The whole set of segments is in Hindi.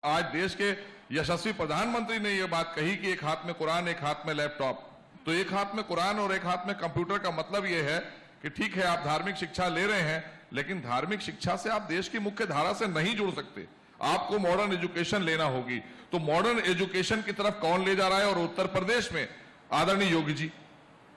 आज देश के यशस्वी प्रधानमंत्री ने यह बात कही कि एक हाथ में कुरान, एक हाथ में लैपटॉप। तो एक हाथ में कुरान और एक हाथ में कंप्यूटर का मतलब यह है कि ठीक है, आप धार्मिक शिक्षा ले रहे हैं, लेकिन धार्मिक शिक्षा से आप देश की मुख्य धारा से नहीं जुड़ सकते। आपको मॉडर्न एजुकेशन लेना होगी। तो मॉडर्न एजुकेशन की तरफ कौन ले जा रहा है? और उत्तर प्रदेश में आदरणीय योगी जी,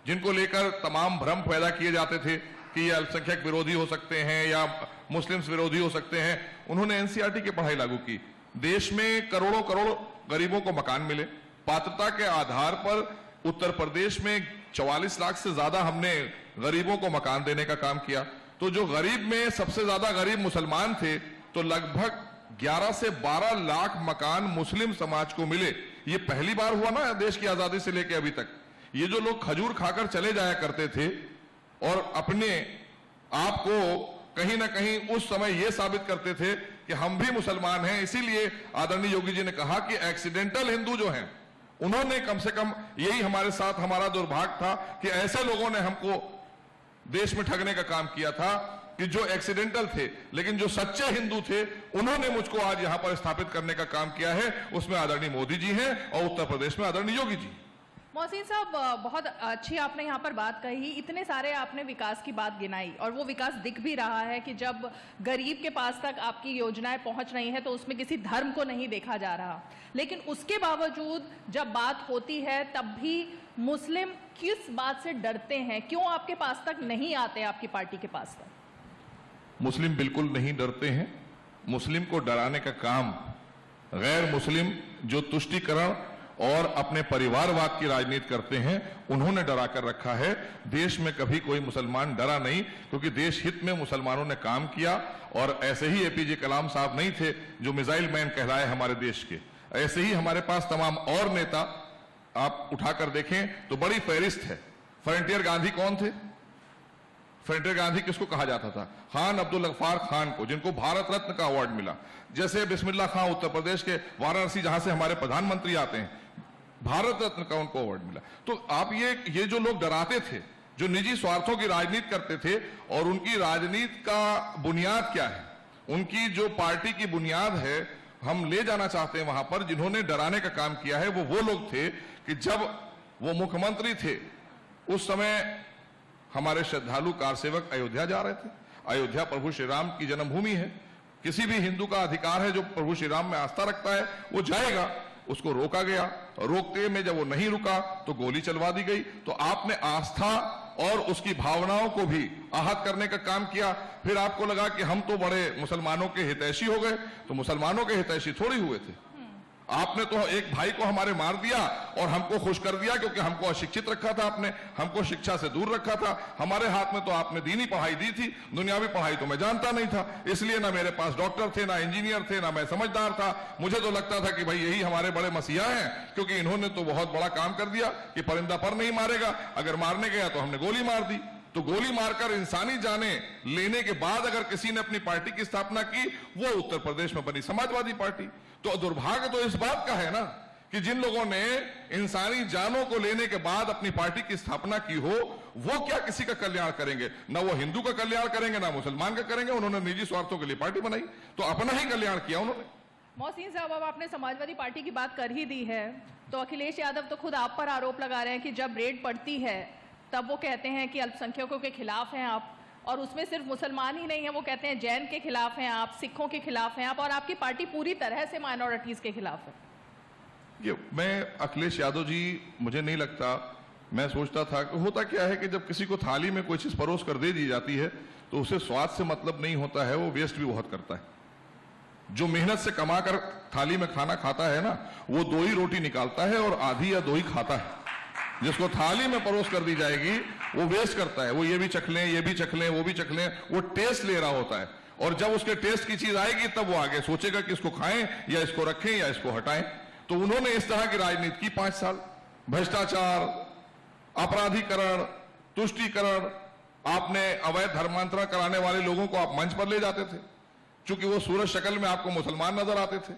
जिनको लेकर तमाम भ्रम पैदा किए जाते थे कि ये अल्पसंख्यक विरोधी हो सकते हैं या मुस्लिम्स विरोधी हो सकते हैं, उन्होंने एनसीईआरटी की पढ़ाई लागू की। देश में करोड़ों करोड़ गरीबों को मकान मिले। पात्रता के आधार पर उत्तर प्रदेश में 44 लाख से ज्यादा हमने गरीबों को मकान देने का काम किया। तो जो गरीब में सबसे ज्यादा गरीब मुसलमान थे, तो लगभग 11 से 12 लाख मकान मुस्लिम समाज को मिले। ये पहली बार हुआ ना देश की आजादी से लेकर अभी तक। ये जो लोग खजूर खाकर चले जाया करते थे और अपने आप को कहीं ना कहीं उस समय यह साबित करते थे कि हम भी मुसलमान हैं, इसीलिए आदरणीय योगी जी ने कहा कि एक्सीडेंटल हिंदू जो हैं, उन्होंने कम से कम, यही हमारे साथ हमारा दुर्भाग्य था कि ऐसे लोगों ने हमको देश में ठगने का काम किया था कि जो एक्सीडेंटल थे, लेकिन जो सच्चे हिंदू थे, उन्होंने मुझको आज यहां पर स्थापित करने का काम किया है। उसमें आदरणीय मोदी जी हैं और उत्तर प्रदेश में आदरणीय योगी जी। मोहसिन साहब, बहुत अच्छी आपने यहाँ पर बात कही, इतने सारे आपने विकास की बात गिनाई और वो विकास दिख भी रहा है कि जब गरीब के पास तक आपकी योजनाएं पहुंच रही हैं तो उसमें किसी धर्म को नहीं देखा जा रहा। लेकिन उसके बावजूद जब बात होती है तब भी मुस्लिम किस बात से डरते हैं? क्यों आपके पास तक नहीं आते, आपकी पार्टी के पास तक? मुस्लिम बिल्कुल नहीं डरते हैं। मुस्लिम को डराने का काम गैर मुस्लिम जो तुष्टीकरण और अपने परिवारवाद की राजनीति करते हैं, उन्होंने डरा कर रखा है। देश में कभी कोई मुसलमान डरा नहीं, क्योंकि देश हित में मुसलमानों ने काम किया। और ऐसे ही एपीजे कलाम साहब नहीं थे जो मिसाइल मैन कहलाए हमारे देश के, ऐसे ही हमारे पास तमाम और नेता आप उठाकर देखें तो बड़ी फहरिस्त है। फ्रंटियर गांधी कौन थे? फ्रंटियर गांधी किसको कहा जाता था? खान अब्दुल गफ्फार खान को, जिनको भारत रत्न का अवार्ड मिला। जैसे बिस्मिल्लाह खां उत्तर प्रदेश के वाराणसी, जहां से हमारे प्रधानमंत्री आते हैं, भारत रत्न का उनको अवार्ड मिला। तो आप ये जो लोग डराते थे, जो निजी स्वार्थों की राजनीति करते थे, और उनकी राजनीति का बुनियाद क्या है, उनकी जो पार्टी की बुनियाद है, हम ले जाना चाहते हैं वहां पर। जिन्होंने डराने का काम किया है वो लोग थे कि जब वो मुख्यमंत्री थे उस समय हमारे श्रद्धालु कार सेवक अयोध्या जा रहे थे। अयोध्या प्रभु श्री राम की जन्मभूमि है। किसी भी हिंदू का अधिकार है जो प्रभु श्री राम में आस्था रखता है, वो जाएगा। उसको रोका गया, रोकते में जब वो नहीं रुका तो गोली चलवा दी गई। तो आपने आस्था और उसकी भावनाओं को भी आहत करने का काम किया। फिर आपको लगा कि हम तो बड़े मुसलमानों के हितैषी हो गए। तो मुसलमानों के हितैषी थोड़ी हुए थे। आपने तो एक भाई को हमारे मार दिया और हमको खुश कर दिया, क्योंकि हमको अशिक्षित रखा था आपने, हमको शिक्षा से दूर रखा था। हमारे हाथ में तो आपने दीनी पढ़ाई दी थी, दुनियावी पढ़ाई तो मैं जानता नहीं था, इसलिए ना मेरे पास डॉक्टर थे, ना इंजीनियर थे, ना मैं समझदार था। मुझे तो लगता था कि भाई यही हमारे बड़े मसीहा हैं, क्योंकि इन्होंने तो बहुत बड़ा काम कर दिया कि परिंदा पर नहीं मारेगा, अगर मारने गया तो हमने गोली मार दी। तो गोली मारकर इंसानी जाने लेने के बाद अगर किसी ने अपनी पार्टी की स्थापना की, वो उत्तर प्रदेश में बनी समाजवादी पार्टी। तो दुर्भाग्य तो इस बात का है ना कि जिन लोगों ने इंसानी जानों को लेने के बाद अपनी पार्टी की स्थापना की हो, वो क्या किसी का कल्याण करेंगे? ना वो हिंदू का कल्याण करेंगे, ना मुसलमान का करेंगे। उन्होंने निजी स्वार्थों के लिए पार्टी बनाई, तो अपना ही कल्याण किया उन्होंने। मोहसिन साहब, अब आपने समाजवादी पार्टी की बात कर ही दी है, तो अखिलेश यादव तो खुद आप पर आरोप लगा रहे हैं कि जब रेड पड़ती है तब वो कहते हैं कि अल्पसंख्यकों के खिलाफ हैं आप, और उसमें सिर्फ मुसलमान ही नहीं है, वो कहते हैं जैन के खिलाफ हैं आप, सिखों के खिलाफ हैं आप, और आपकी पार्टी पूरी तरह से माइनॉरिटीज के खिलाफ है। ये मैं अखिलेश यादव जी, मुझे नहीं लगता, मैं सोचता था कि होता क्या है कि जब किसी को थाली में कोई चीज परोस कर दे दी जाती है तो उसे स्वाद से मतलब नहीं होता है, वो वेस्ट भी बहुत करता है। जो मेहनत से कमाकर थाली में खाना खाता है ना, वो 2 ही रोटी निकालता है और आधी या 2 ही खाता है। जिसको थाली में परोस कर दी जाएगी वो वेस्ट करता है, वो ये भी चख लें, ये भी चख लें, वो भी चख लें, वो टेस्ट ले रहा होता है। और जब उसके टेस्ट की चीज आएगी तब वो आगे सोचेगा कि इसको खाएं या इसको रखें या इसको हटाएं। तो उन्होंने इस तरह की राजनीति की 5 साल। भ्रष्टाचार, अपराधीकरण, तुष्टीकरण, आपने अवैध धर्मांतरण कराने वाले लोगों को आप मंच पर ले जाते थे, चूंकि वो सूरज शक्ल में आपको मुसलमान नजर आते थे।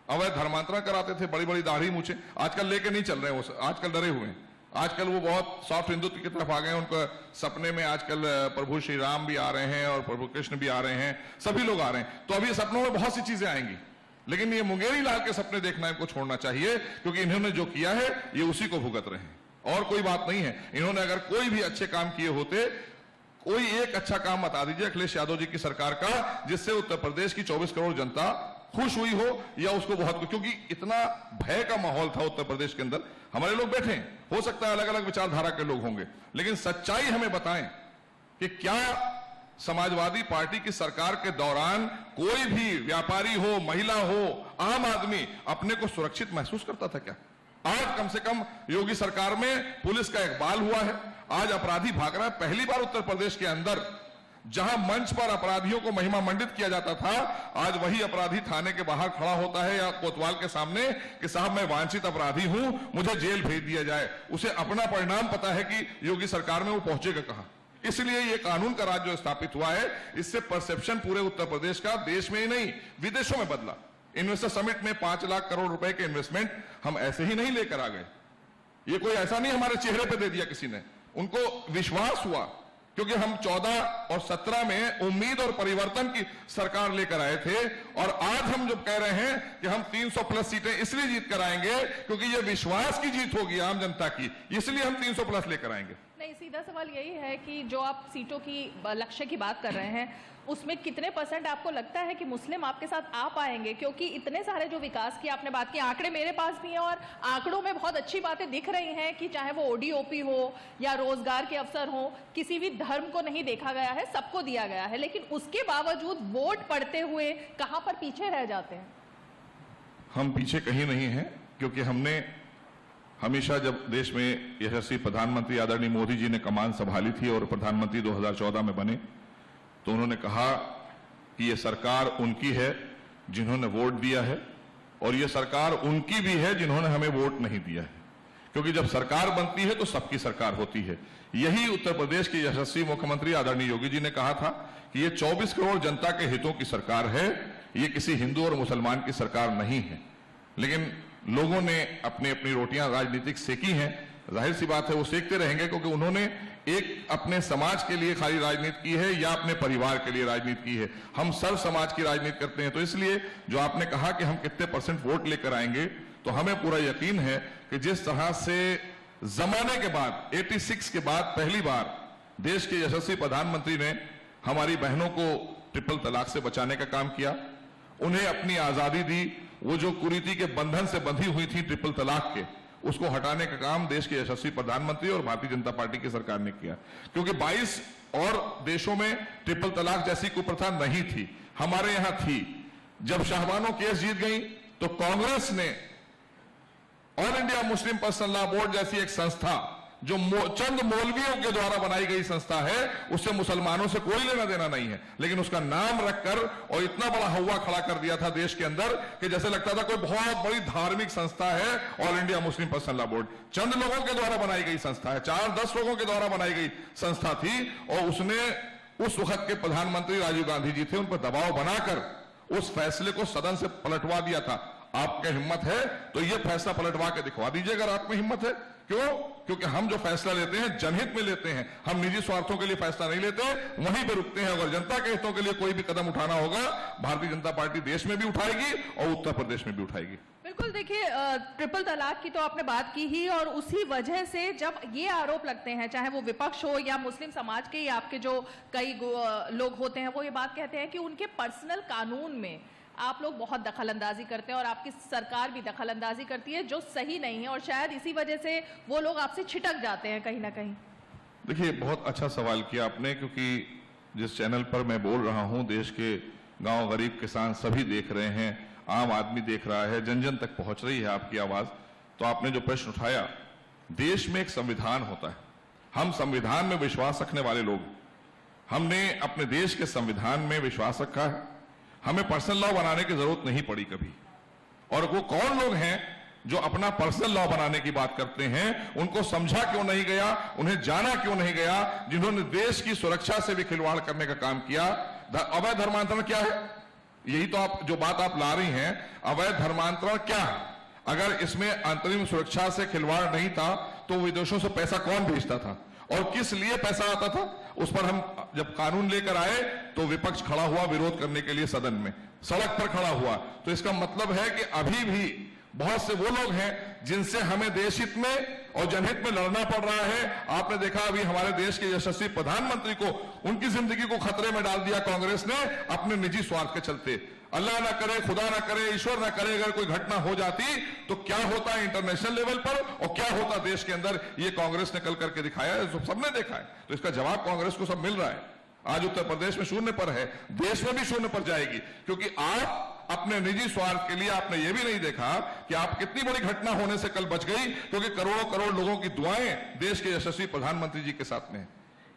अवैध धर्मांतरण कराते थे, बड़ी बड़ी दाढ़ी मूछे। आजकल लेके नहीं चल रहे हैं वो, आजकल डरे हुए हैं। आजकल वो बहुत सॉफ्ट हिंदुत्व की तरफ आ गए हैं। उनका सपने में आजकल प्रभु श्री राम भी आ रहे हैं और प्रभु कृष्ण भी आ रहे हैं, सभी लोग आ रहे हैं। तो अभी सपनों में बहुत सी चीजें आएंगी, लेकिन ये मुंगेरी लाल के सपने देखना इनको छोड़ना चाहिए, क्योंकि इन्होंने जो किया है ये उसी को भुगत रहे हैं और कोई बात नहीं है। इन्होंने अगर कोई भी अच्छे काम किए होते, कोई एक अच्छा काम बता दीजिए अखिलेश यादव जी की सरकार का, जिससे उत्तर प्रदेश की 24 करोड़ जनता खुश हुई हो या उसको बहुत, क्योंकि इतना भय का माहौल था उत्तर प्रदेश के अंदर। हमारे लोग बैठे हैं, हो सकता है अलग अलग विचारधारा के लोग होंगे, लेकिन सच्चाई हमें बताएं कि क्या समाजवादी पार्टी की सरकार के दौरान कोई भी व्यापारी हो, महिला हो, आम आदमी अपने को सुरक्षित महसूस करता था क्या? आज कम से कम योगी सरकार में पुलिस का इकबाल हुआ है, आज अपराधी भाग रहा है। पहली बार उत्तर प्रदेश के अंदर जहां मंच पर अपराधियों को महिमा मंडित किया जाता था, आज वही अपराधी थाने के बाहर खड़ा होता है या कोतवाल के सामने कि साहब मैं वांछित अपराधी हूं, मुझे जेल भेज दिया जाए। उसे अपना परिणाम पता है कि योगी सरकार में वो पहुंचेगा कहां। इसलिए ये कानून का राज जो स्थापित हुआ है, इससे परसेप्शन पूरे उत्तर प्रदेश का देश में ही नहीं विदेशों में बदला। इन्वेस्टर समिट में 5 लाख करोड़ रुपए के इन्वेस्टमेंट हम ऐसे ही नहीं लेकर आ गए, ये कोई ऐसा नहीं हमारे चेहरे पे दे दिया किसी ने, उनको विश्वास हुआ क्योंकि हम 14 और 17 में उम्मीद और परिवर्तन की सरकार लेकर आए थे। और आज हम जब कह रहे हैं कि हम 300 प्लस सीटें इसलिए जीत कर आएंगे क्योंकि ये विश्वास की जीत होगी आम जनता की, इसलिए हम 300 प्लस लेकर आएंगे। नहीं, सीधा सवाल यही है कि जो आप सीटों की लक्ष्य की बात कर रहे हैं, उसमें कितने % आपको लगता है कि मुस्लिम आपके साथ आ पाएंगे? क्योंकि इतने सारे जो विकास की आपने बात की, आंकड़े मेरे पास भी हैं और आंकड़ों में बहुत अच्छी बातें दिख रही हैं कि चाहे वो ओडीओपी हो या रोजगार के अवसर हो, किसी भी धर्म को नहीं देखा गया है, सबको दिया गया है, लेकिन उसके बावजूद वोट पड़ते हुए कहां पर पीछे रह जाते हैं? हम पीछे कहीं नहीं हैं, क्योंकि हमने हमेशा जब देश में यशस्वी प्रधानमंत्री आदरणीय मोदी जी ने कमान संभाली थी और प्रधानमंत्री 2014 में बने, तो उन्होंने कहा कि ये सरकार उनकी है जिन्होंने वोट दिया है और ये सरकार उनकी भी है जिन्होंने हमें वोट नहीं दिया है, क्योंकि जब सरकार बनती है तो सबकी सरकार होती है। यही उत्तर प्रदेश के यशस्वी मुख्यमंत्री आदरणीय योगी जी ने कहा था कि ये 24 करोड़ जनता के हितों की सरकार है, ये किसी हिंदू और मुसलमान की सरकार नहीं है। लेकिन लोगों ने अपनी अपनी रोटियां राजनीतिक सेकी हैं, जाहिर सी बात है वो सेकते रहेंगे, क्योंकि उन्होंने एक अपने समाज के लिए खाली राजनीति की है या अपने परिवार के लिए राजनीति की है। हम सर्व समाज की राजनीति करते हैं। तो इसलिए जो आपने कहा कि हम कितने % वोट लेकर आएंगे, तो हमें पूरा यकीन है कि जिस तरह से जमाने के बाद 86 के बाद पहली बार देश के यशस्वी प्रधानमंत्री ने हमारी बहनों को ट्रिपल तलाक से बचाने का काम किया, उन्हें अपनी आजादी दी, वो जो कुरीति के बंधन से बंधी हुई थी ट्रिपल तलाक के, उसको हटाने का काम देश के यशस्वी प्रधानमंत्री और भारतीय जनता पार्टी की सरकार ने किया। क्योंकि 22 और देशों में ट्रिपल तलाक जैसी कुप्रथा नहीं थी, हमारे यहां थी। जब शाहबानो केस जीत गई तो कांग्रेस ने all India Muslim Personal Law board जैसी एक संस्था, जो चंद मौलवियों के द्वारा बनाई गई संस्था है, उससे मुसलमानों से कोई लेना देना नहीं है, लेकिन उसका नाम रखकर और इतना बड़ा हवा खड़ा कर दिया था देश के अंदर कि जैसे लगता था कोई बहुत बड़ी धार्मिक संस्था है All India Muslim Personal Law Board. चंद लोगों के द्वारा बनाई गई संस्था है, 4-10 लोगों के द्वारा बनाई गई संस्था थी, और उसने उस वक्त के प्रधानमंत्री राजीव गांधी जी थे, उन पर दबाव बनाकर उस फैसले को सदन से पलटवा दिया था। आपके हिम्मत है तो ये फैसला पलटवा के दिखवा दीजिए अगर आप में हिम्मत है। क्यों? क्योंकि हम जो फैसला लेते हैं जनहित में लेते हैं, हम निजी स्वार्थों के लिए फैसला नहीं लेते, वहीं पे रुकते हैं। अगर जनता के हितों के लिए कोई भी कदम उठाना होगा, भारतीय जनता पार्टी देश में भी उठाएगी और उत्तर प्रदेश में भी उठाएगी। बिल्कुल, देखिए ट्रिपल तलाक की तो आपने बात की ही, और उसी वजह से जब ये आरोप लगते हैं, चाहे वो विपक्ष हो या मुस्लिम समाज के या आपके जो कई लोग होते हैं, वो ये बात कहते हैं कि उनके पर्सनल कानून में आप लोग बहुत दखलंदाजी करते हैं और आपकी सरकार भी दखलंदाजी करती है, जो सही नहीं है, और शायद इसी वजह से वो लोग आपसे छिटक जाते हैं कहीं ना कहीं। देखिए, बहुत अच्छा सवाल किया आपने, क्योंकि जिस चैनल पर मैं बोल रहा हूं, देश के गांव, गरीब, किसान सभी देख रहे हैं, आम आदमी देख रहा है, जन जन तक पहुंच रही है आपकी आवाज। तो आपने जो प्रश्न उठाया, देश में एक संविधान होता है, हम संविधान में विश्वास रखने वाले लोग, हमने अपने देश के संविधान में विश्वास रखा है, हमें पर्सनल लॉ बनाने की जरूरत नहीं पड़ी कभी। और वो कौन लोग हैं जो अपना पर्सनल लॉ बनाने की बात करते हैं, उनको समझा क्यों नहीं गया, उन्हें जाना क्यों नहीं गया, जिन्होंने देश की सुरक्षा से भी खिलवाड़ करने का काम किया। अवैध धर्मांतरण क्या है? यही तो आप जो बात आप ला रही हैं, अवैध धर्मांतरण क्या है? अगर इसमें अंतरिम सुरक्षा से खिलवाड़ नहीं था तो विदेशों से पैसा कौन भेजता था और किस लिए पैसा आता था? उस पर हम जब कानून लेकर आए तो विपक्ष खड़ा हुआ विरोध करने के लिए सदन में। सड़क पर खड़ा हुआ। तो इसका मतलब है कि अभी भी बहुत से वो लोग हैं जिनसे हमें देश हित में और जनहित में लड़ना पड़ रहा है। आपने देखा अभी हमारे देश के यशस्वी प्रधानमंत्री को, उनकी जिंदगी को खतरे में डाल दिया कांग्रेस ने अपने निजी स्वार्थ के चलते। अल्लाह ना करे, खुदा ना करे, ईश्वर ना करे, अगर कोई घटना हो जाती तो क्या होता है इंटरनेशनल लेवल पर और क्या होता देश के अंदर, ये कांग्रेस ने कल करके दिखाया है, सबने देखा है। तो इसका जवाब कांग्रेस को सब मिल रहा है। आज उत्तर प्रदेश में शून्य पर है, देश में भी शून्य पर जाएगी, क्योंकि आप अपने निजी स्वार्थ के लिए आपने यह भी नहीं देखा कि आप कितनी बड़ी घटना होने से कल बच गई, क्योंकि करोड़ों करोड़ लोगों की दुआएं देश के यशस्वी प्रधानमंत्री जी के साथ में।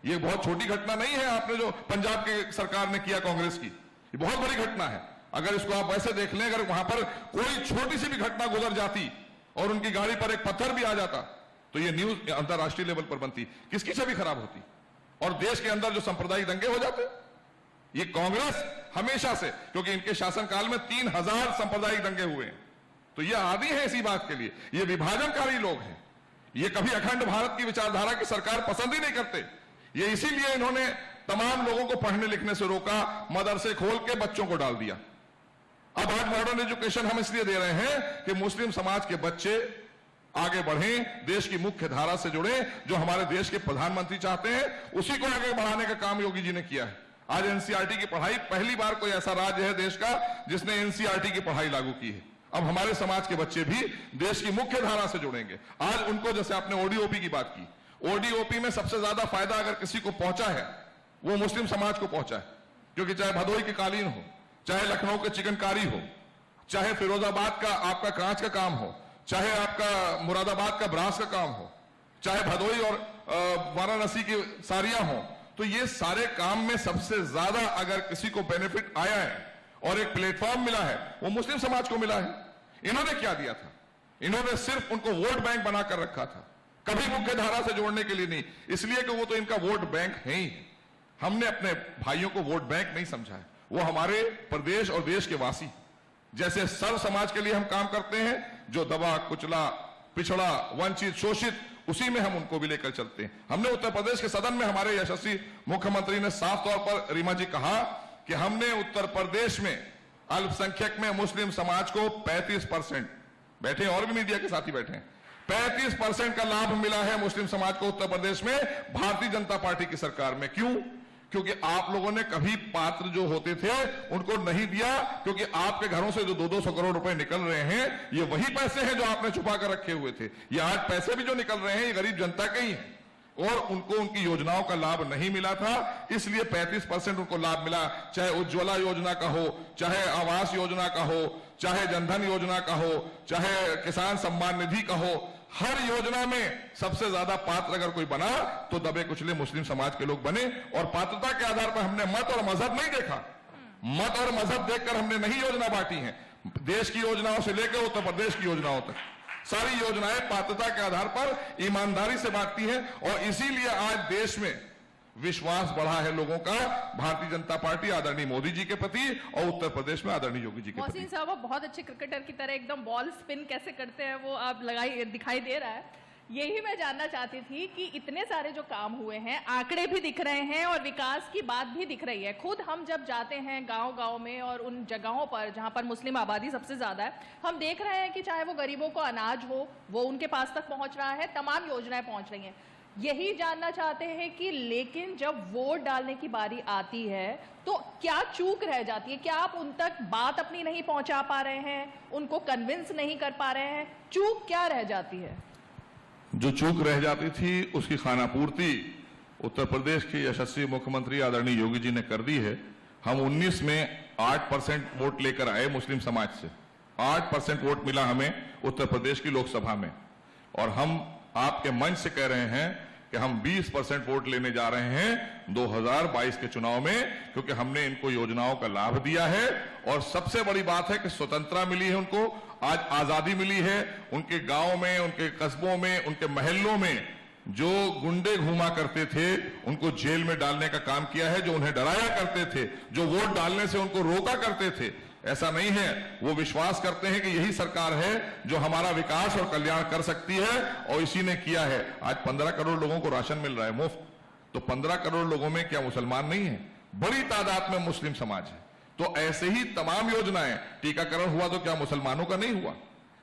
ये बहुत छोटी घटना नहीं है आपने जो पंजाब की सरकार ने किया कांग्रेस की, ये बहुत बड़ी घटना है। अगर इसको आप वैसे देख लें, अगर वहां पर कोई छोटी सी भी घटना गुजर जाती और उनकी गाड़ी पर एक पत्थर भी आ जाता तो ये न्यूज अंतरराष्ट्रीय लेवल पर बनती, किसकी छवि खराब होती और देश के अंदर जो सांप्रदायिक दंगे हो जाते। ये कांग्रेस हमेशा से, क्योंकि इनके शासनकाल में 3000 सांप्रदायिक दंगे हुए हैं, तो ये आदी है इसी बात के लिए। ये विभाजनकारी लोग हैं, ये कभी अखंड भारत की विचारधारा की सरकार पसंद ही नहीं करते। ये इसीलिए इन्होंने तमाम लोगों को पढ़ने लिखने से रोका, मदरसे खोल के बच्चों को डाल दिया। अब आज मॉडर्न एजुकेशन हम इसलिए दे रहे हैं कि मुस्लिम समाज के बच्चे आगे बढ़ें, देश की मुख्य धारा से जुड़े, जो हमारे देश के प्रधानमंत्री चाहते हैं, उसी को आगे बढ़ाने का काम योगी जी ने किया है। आज एनसीईआरटी की पढ़ाई, पहली बार कोई ऐसा राज्य है देश का जिसने एनसीईआरटी की पढ़ाई लागू की है। अब हमारे समाज के बच्चे भी देश की मुख्य धारा से जुड़ेंगे। आज उनको, जैसे आपने ओडीओपी की बात की, ओडीओपी में सबसे ज्यादा फायदा अगर किसी को पहुंचा है वो मुस्लिम समाज को पहुंचा है, क्योंकि चाहे भदोही की कालीन हो, चाहे लखनऊ के चिकनकारी हो, चाहे फिरोजाबाद का आपका कांच का काम हो, चाहे आपका मुरादाबाद का ब्रास का काम हो, चाहे भदोही और वाराणसी की साड़ियां हो, तो ये सारे काम में सबसे ज्यादा अगर किसी को बेनिफिट आया है और एक प्लेटफॉर्म मिला है वो मुस्लिम समाज को मिला है। इन्होंने क्या दिया था? इन्होंने सिर्फ उनको वोट बैंक बनाकर रखा था, कभी मुख्य धारा से जोड़ने के लिए नहीं, इसलिए कि वो तो इनका वोट बैंक है ही। हमने अपने भाइयों को वोट बैंक नहीं समझा है, वो हमारे प्रदेश और देश के वासी, जैसे सर्व समाज के लिए हम काम करते हैं, जो दबा कुचला, पिछड़ा, वंचित, शोषित, उसी में हम उनको भी लेकर चलते हैं। हमने उत्तर प्रदेश के सदन में हमारे यशस्वी मुख्यमंत्री ने साफ तौर पर, रीमा जी, कहा कि हमने उत्तर प्रदेश में अल्पसंख्यक में मुस्लिम समाज को 35%, बैठे और भी मीडिया के साथी बैठे हैं, 35% का लाभ मिला है मुस्लिम समाज को उत्तर प्रदेश में भारतीय जनता पार्टी की सरकार में। क्यों? क्योंकि आप लोगों ने कभी पात्र जो होते थे उनको नहीं दिया, क्योंकि आपके घरों से जो 200 करोड़ रुपए निकल रहे हैं, ये वही पैसे हैं जो आपने छुपा कर रखे हुए थे। ये आज पैसे भी जो निकल रहे हैं ये गरीब जनता के ही हैं, और उनको उनकी योजनाओं का लाभ नहीं मिला था, इसलिए 35% उनको लाभ मिला। चाहे उज्ज्वला योजना का हो, चाहे आवास योजना का हो, चाहे जनधन योजना का हो, चाहे किसान सम्मान निधि का हो, हर योजना में सबसे ज्यादा पात्र अगर कोई बना तो दबे कुचले मुस्लिम समाज के लोग बने। और पात्रता के आधार पर हमने मत और मजहब नहीं देखा, मत और मजहब देखकर हमने नहीं योजना बांटी है। देश की योजनाओं से लेकर उत्तर प्रदेश की योजनाओं तक सारी योजनाएं पात्रता के आधार पर ईमानदारी से बांटती हैं, और इसीलिए आज देश में विश्वास बढ़ा है लोगों का भारतीय जनता पार्टी आदरणीय मोदी जी के प्रति और उत्तर प्रदेश में आदरणीय योगी जी के प्रति। मोहसिन साहब, आप बहुत अच्छे क्रिकेटर की तरह एकदम बॉल स्पिन कैसे करते हैं वो आप दिखाई दे रहा है। यही मैं जानना चाहती थी कि इतने सारे जो काम हुए हैं, आंकड़े भी दिख रहे हैं और विकास की बात भी दिख रही है। खुद हम जब जाते हैं गांव-गांव में और उन जगहों पर जहां पर मुस्लिम आबादी सबसे ज्यादा है, हम देख रहे हैं कि चाहे वो गरीबों को अनाज हो वो उनके पास तक पहुंच रहा है, तमाम योजनाएं पहुंच रही हैं। यही जानना चाहते हैं कि लेकिन जब वोट डालने की बारी आती है तो क्या चूक रह जाती है? क्या आप उन तक बात अपनी नहीं पहुंचा पा रहे हैं, उनको कन्विंस नहीं कर पा रहे हैं? चूक क्या रह जाती है? जो चूक रह जाती थी उसकी खानापूर्ति उत्तर प्रदेश के यशस्वी मुख्यमंत्री आदरणीय योगी जी ने कर दी है। हम 19 में 8% वोट लेकर आए मुस्लिम समाज से, 8% वोट मिला हमें उत्तर प्रदेश की लोकसभा में, और हम आपके मंच से कह रहे हैं कि हम 20% वोट लेने जा रहे हैं 2022 के चुनाव में, क्योंकि हमने इनको योजनाओं का लाभ दिया है। और सबसे बड़ी बात है कि स्वतंत्रता मिली है उनको, आज आजादी मिली है। उनके गांव में, उनके कस्बों में, उनके महल्लों में जो गुंडे घूमा करते थे उनको जेल में डालने का काम किया है, जो उन्हें डराया करते थे, जो वोट डालने से उनको रोका करते थे, ऐसा नहीं है। वो विश्वास करते हैं कि यही सरकार है जो हमारा विकास और कल्याण कर सकती है, और इसी ने किया है। आज 15 करोड़ लोगों को राशन मिल रहा है मुफ्त, तो 15 करोड़ लोगों में क्या मुसलमान नहीं है? बड़ी तादाद में मुस्लिम समाज है। तो ऐसे ही तमाम योजनाएं, टीकाकरण हुआ तो क्या मुसलमानों का नहीं हुआ?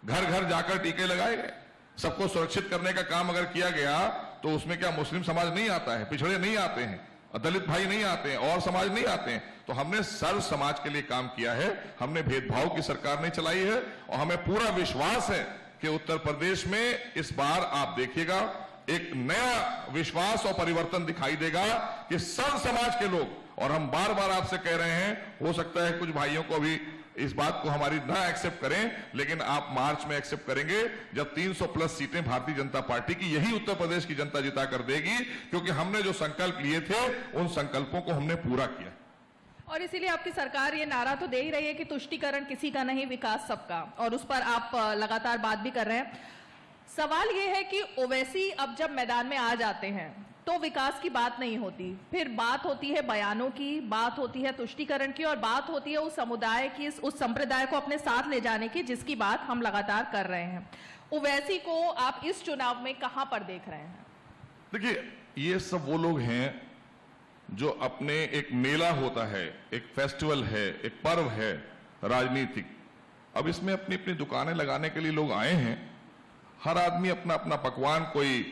घर घर जाकर टीके लगाए गए, सबको सुरक्षित करने का काम अगर किया गया तो उसमें क्या मुस्लिम समाज नहीं आता है, पिछड़े नहीं आते हैं, दलित भाई नहीं आते हैं, और समाज नहीं आते हैं? तो हमने सर्व समाज के लिए काम किया है, हमने भेदभाव की सरकार नहीं चलाई है, और हमें पूरा विश्वास है कि उत्तर प्रदेश में इस बार आप देखिएगा एक नया विश्वास और परिवर्तन दिखाई देगा कि सर्व समाज के लोग, और हम बार बार आपसे कह रहे हैं, हो सकता है कुछ भाइयों को भी इस बात को हमारी ना एक्सेप्ट करें, लेकिन आप मार्च में एक्सेप्ट करेंगे जब 300 प्लस सीटें भारतीय जनता पार्टी की यही उत्तर प्रदेश की जनता जिता कर देगी, क्योंकि हमने जो संकल्प लिए थे उन संकल्पों को हमने पूरा किया। और इसीलिए आपकी सरकार ये नारा तो दे ही रही है कि तुष्टीकरण किसी का नहीं, विकास सबका, और उस पर आप लगातार बात भी कर रहे हैं। सवाल ये है कि ओवैसी अब जब मैदान में आ जाते हैं तो विकास की बात नहीं होती, फिर बात होती है बयानों की, बात होती है तुष्टीकरण की, और बात होती है उस समुदाय की, उस संप्रदाय को अपने साथ ले जाने की, जिसकी बात हम लगातार कर रहे हैं। ओवैसी को आप इस चुनाव में कहां पर देख रहे हैं? देखिए, ये सब वो लोग हैं जो अपने, एक मेला होता है, एक फेस्टिवल है, एक पर्व है राजनीतिक, अब इसमें अपनी अपनी दुकानें लगाने के लिए लोग आए हैं। हर आदमी अपना अपना पकवान, कोई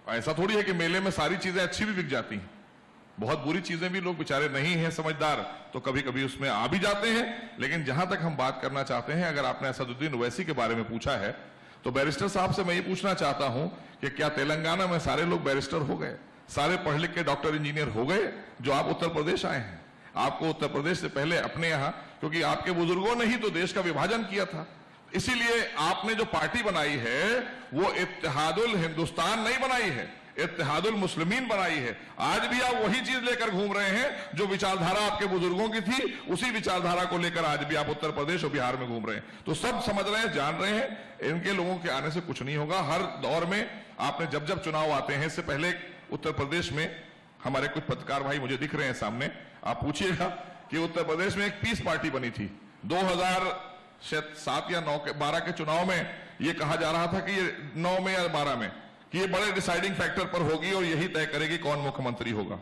ऐसा थोड़ी है कि मेले में सारी चीजें अच्छी भी बिक जाती हैं, बहुत बुरी चीजें भी लोग बेचारे नहीं हैं समझदार, तो कभी कभी उसमें आ भी जाते हैं। लेकिन जहां तक हम बात करना चाहते हैं, अगर आपने असदुद्दीन ओवैसी के बारे में पूछा है, तो बैरिस्टर साहब से मैं ये पूछना चाहता हूं कि क्या तेलंगाना में सारे लोग बैरिस्टर हो गए, सारे पढ़ लिख के डॉक्टर इंजीनियर हो गए जो आप उत्तर प्रदेश आए हैं? आपको उत्तर प्रदेश से पहले अपने यहां, क्योंकि आपके बुजुर्गों ने ही तो देश का विभाजन किया था, इसीलिए आपने जो पार्टी बनाई है वो इत्तेहादुल हिंदुस्तान नहीं बनाई है, इत्तेहादुल मुस्लिमीन बनाई है। आज भी आप वही चीज लेकर घूम रहे हैं जो विचारधारा आपके बुजुर्गों की थी, उसी विचारधारा को लेकर आज भी आप उत्तर प्रदेश और बिहार में घूम रहे हैं। तो सब समझ रहे हैं, जान रहे हैं, इनके लोगों के आने से कुछ नहीं होगा। हर दौर में आपने जब जब चुनाव आते हैं, इससे पहले उत्तर प्रदेश में हमारे कुछ पत्रकार भाई मुझे दिख रहे हैं सामने, आप पूछिएगा कि उत्तर प्रदेश में एक पीस पार्टी बनी थी 2007 या 12 के चुनाव में। ये कहा जा रहा था कि ये 9 में या 12 में कि ये बड़े डिसाइडिंग फैक्टर पर होगी और यही तय करेगी कौन मुख्यमंत्री होगा।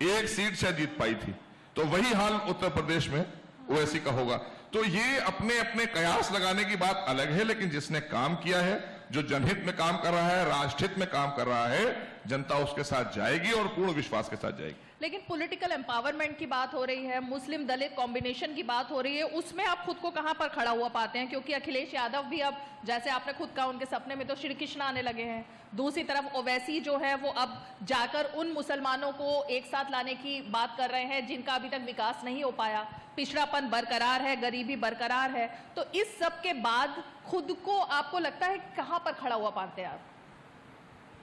एक सीट से जीत पाई थी। तो वही हाल उत्तर प्रदेश में ओवैसी का होगा। तो ये अपने अपने कयास लगाने की बात अलग है, लेकिन जिसने काम किया है, जो जनहित में काम कर रहा है, राष्ट्रहित में काम कर रहा है, जनता उसके साथ जाएगी और पूर्ण विश्वास के साथ जाएगी। लेकिन पॉलिटिकल एम्पावरमेंट की बात हो रही है, मुस्लिम दलित कॉम्बिनेशन की बात हो रही है, उसमें आप खुद को कहां पर खड़ा हुआ पाते हैं? क्योंकि अखिलेश यादव भी अब, जैसे आपने खुद कहा, उनके सपने में तो श्री कृष्ण आने लगे हैं। दूसरी तरफ ओवैसी जो है वो अब जाकर उन मुसलमानों को एक साथ लाने की बात कर रहे हैं जिनका अभी तक विकास नहीं हो पाया, पिछड़ापन बरकरार है, गरीबी बरकरार है। तो इस सब के बाद खुद को आपको लगता है कहां पर खड़ा हुआ पाते हैं आप?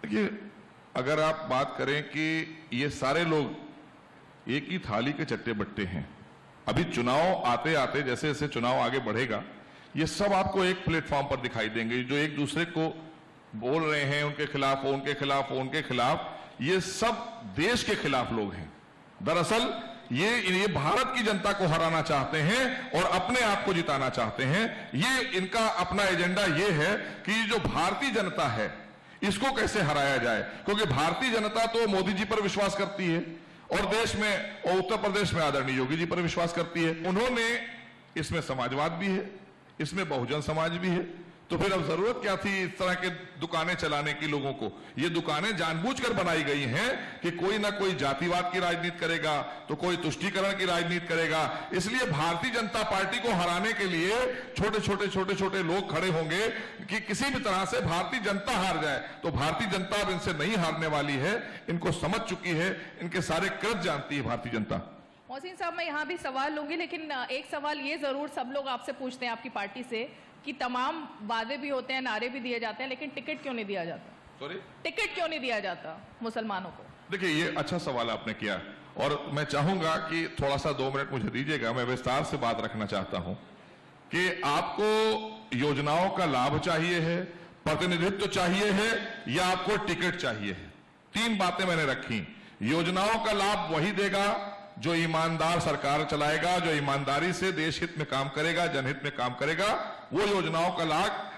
देखिए, अगर आप बात करें कि ये सारे लोग एक ही थाली के चट्टे बट्टे हैं, अभी चुनाव आते आते जैसे जैसे चुनाव आगे बढ़ेगा, ये सब आपको एक प्लेटफॉर्म पर दिखाई देंगे। जो एक दूसरे को बोल रहे हैं उनके खिलाफ, उनके खिलाफ, उनके खिलाफ, ये सब देश के खिलाफ लोग हैं। दरअसल ये भारत की जनता को हराना चाहते हैं और अपने आप को जिताना चाहते हैं। ये इनका अपना एजेंडा ये है कि जो भारतीय जनता है इसको कैसे हराया जाए, क्योंकि भारतीय जनता तो मोदी जी पर विश्वास करती है और देश में और उत्तर प्रदेश में आदरणीय योगी जी पर विश्वास करती है। उन्होंने, इसमें समाजवाद भी है, इसमें बहुजन समाज भी है, तो फिर अब जरूरत क्या थी इस तरह के दुकानें चलाने की लोगों को? ये दुकानें जानबूझकर बनाई गई हैं कि कोई ना कोई जातिवाद की राजनीति करेगा तो कोई तुष्टीकरण की राजनीति करेगा। इसलिए भारतीय जनता पार्टी को हराने के लिए छोटे छोटे लोग खड़े होंगे कि किसी भी तरह से भारतीय जनता हार जाए। तो भारतीय जनता अब इनसे नहीं हारने वाली है, इनको समझ चुकी है, इनके सारे कृत जानती है भारतीय जनता। मोहसिन साहब, मैं यहाँ भी सवाल लूंगी, लेकिन एक सवाल ये जरूर सब लोग आपसे पूछते हैं आपकी पार्टी से कि तमाम वादे भी होते हैं, नारे भी दिए जाते हैं, लेकिन टिकट क्यों नहीं दिया जाता? सॉरी, टिकट क्यों नहीं दिया जाता मुसलमानों को? देखिए, ये अच्छा सवाल आपने किया और मैं चाहूंगा कि थोड़ा सा 2 मिनट मुझे दीजिएगा। मैं विस्तार से बात रखना चाहता हूं कि आपको योजनाओं का लाभ चाहिए है, प्रतिनिधित्व चाहिए है, या आपको टिकट चाहिए है? 3 बातें मैंने रखी। योजनाओं का लाभ वही देगा जो ईमानदार सरकार चलाएगा, जो ईमानदारी से देश हित में काम करेगा, जनहित में काम करेगा। वो योजनाओं का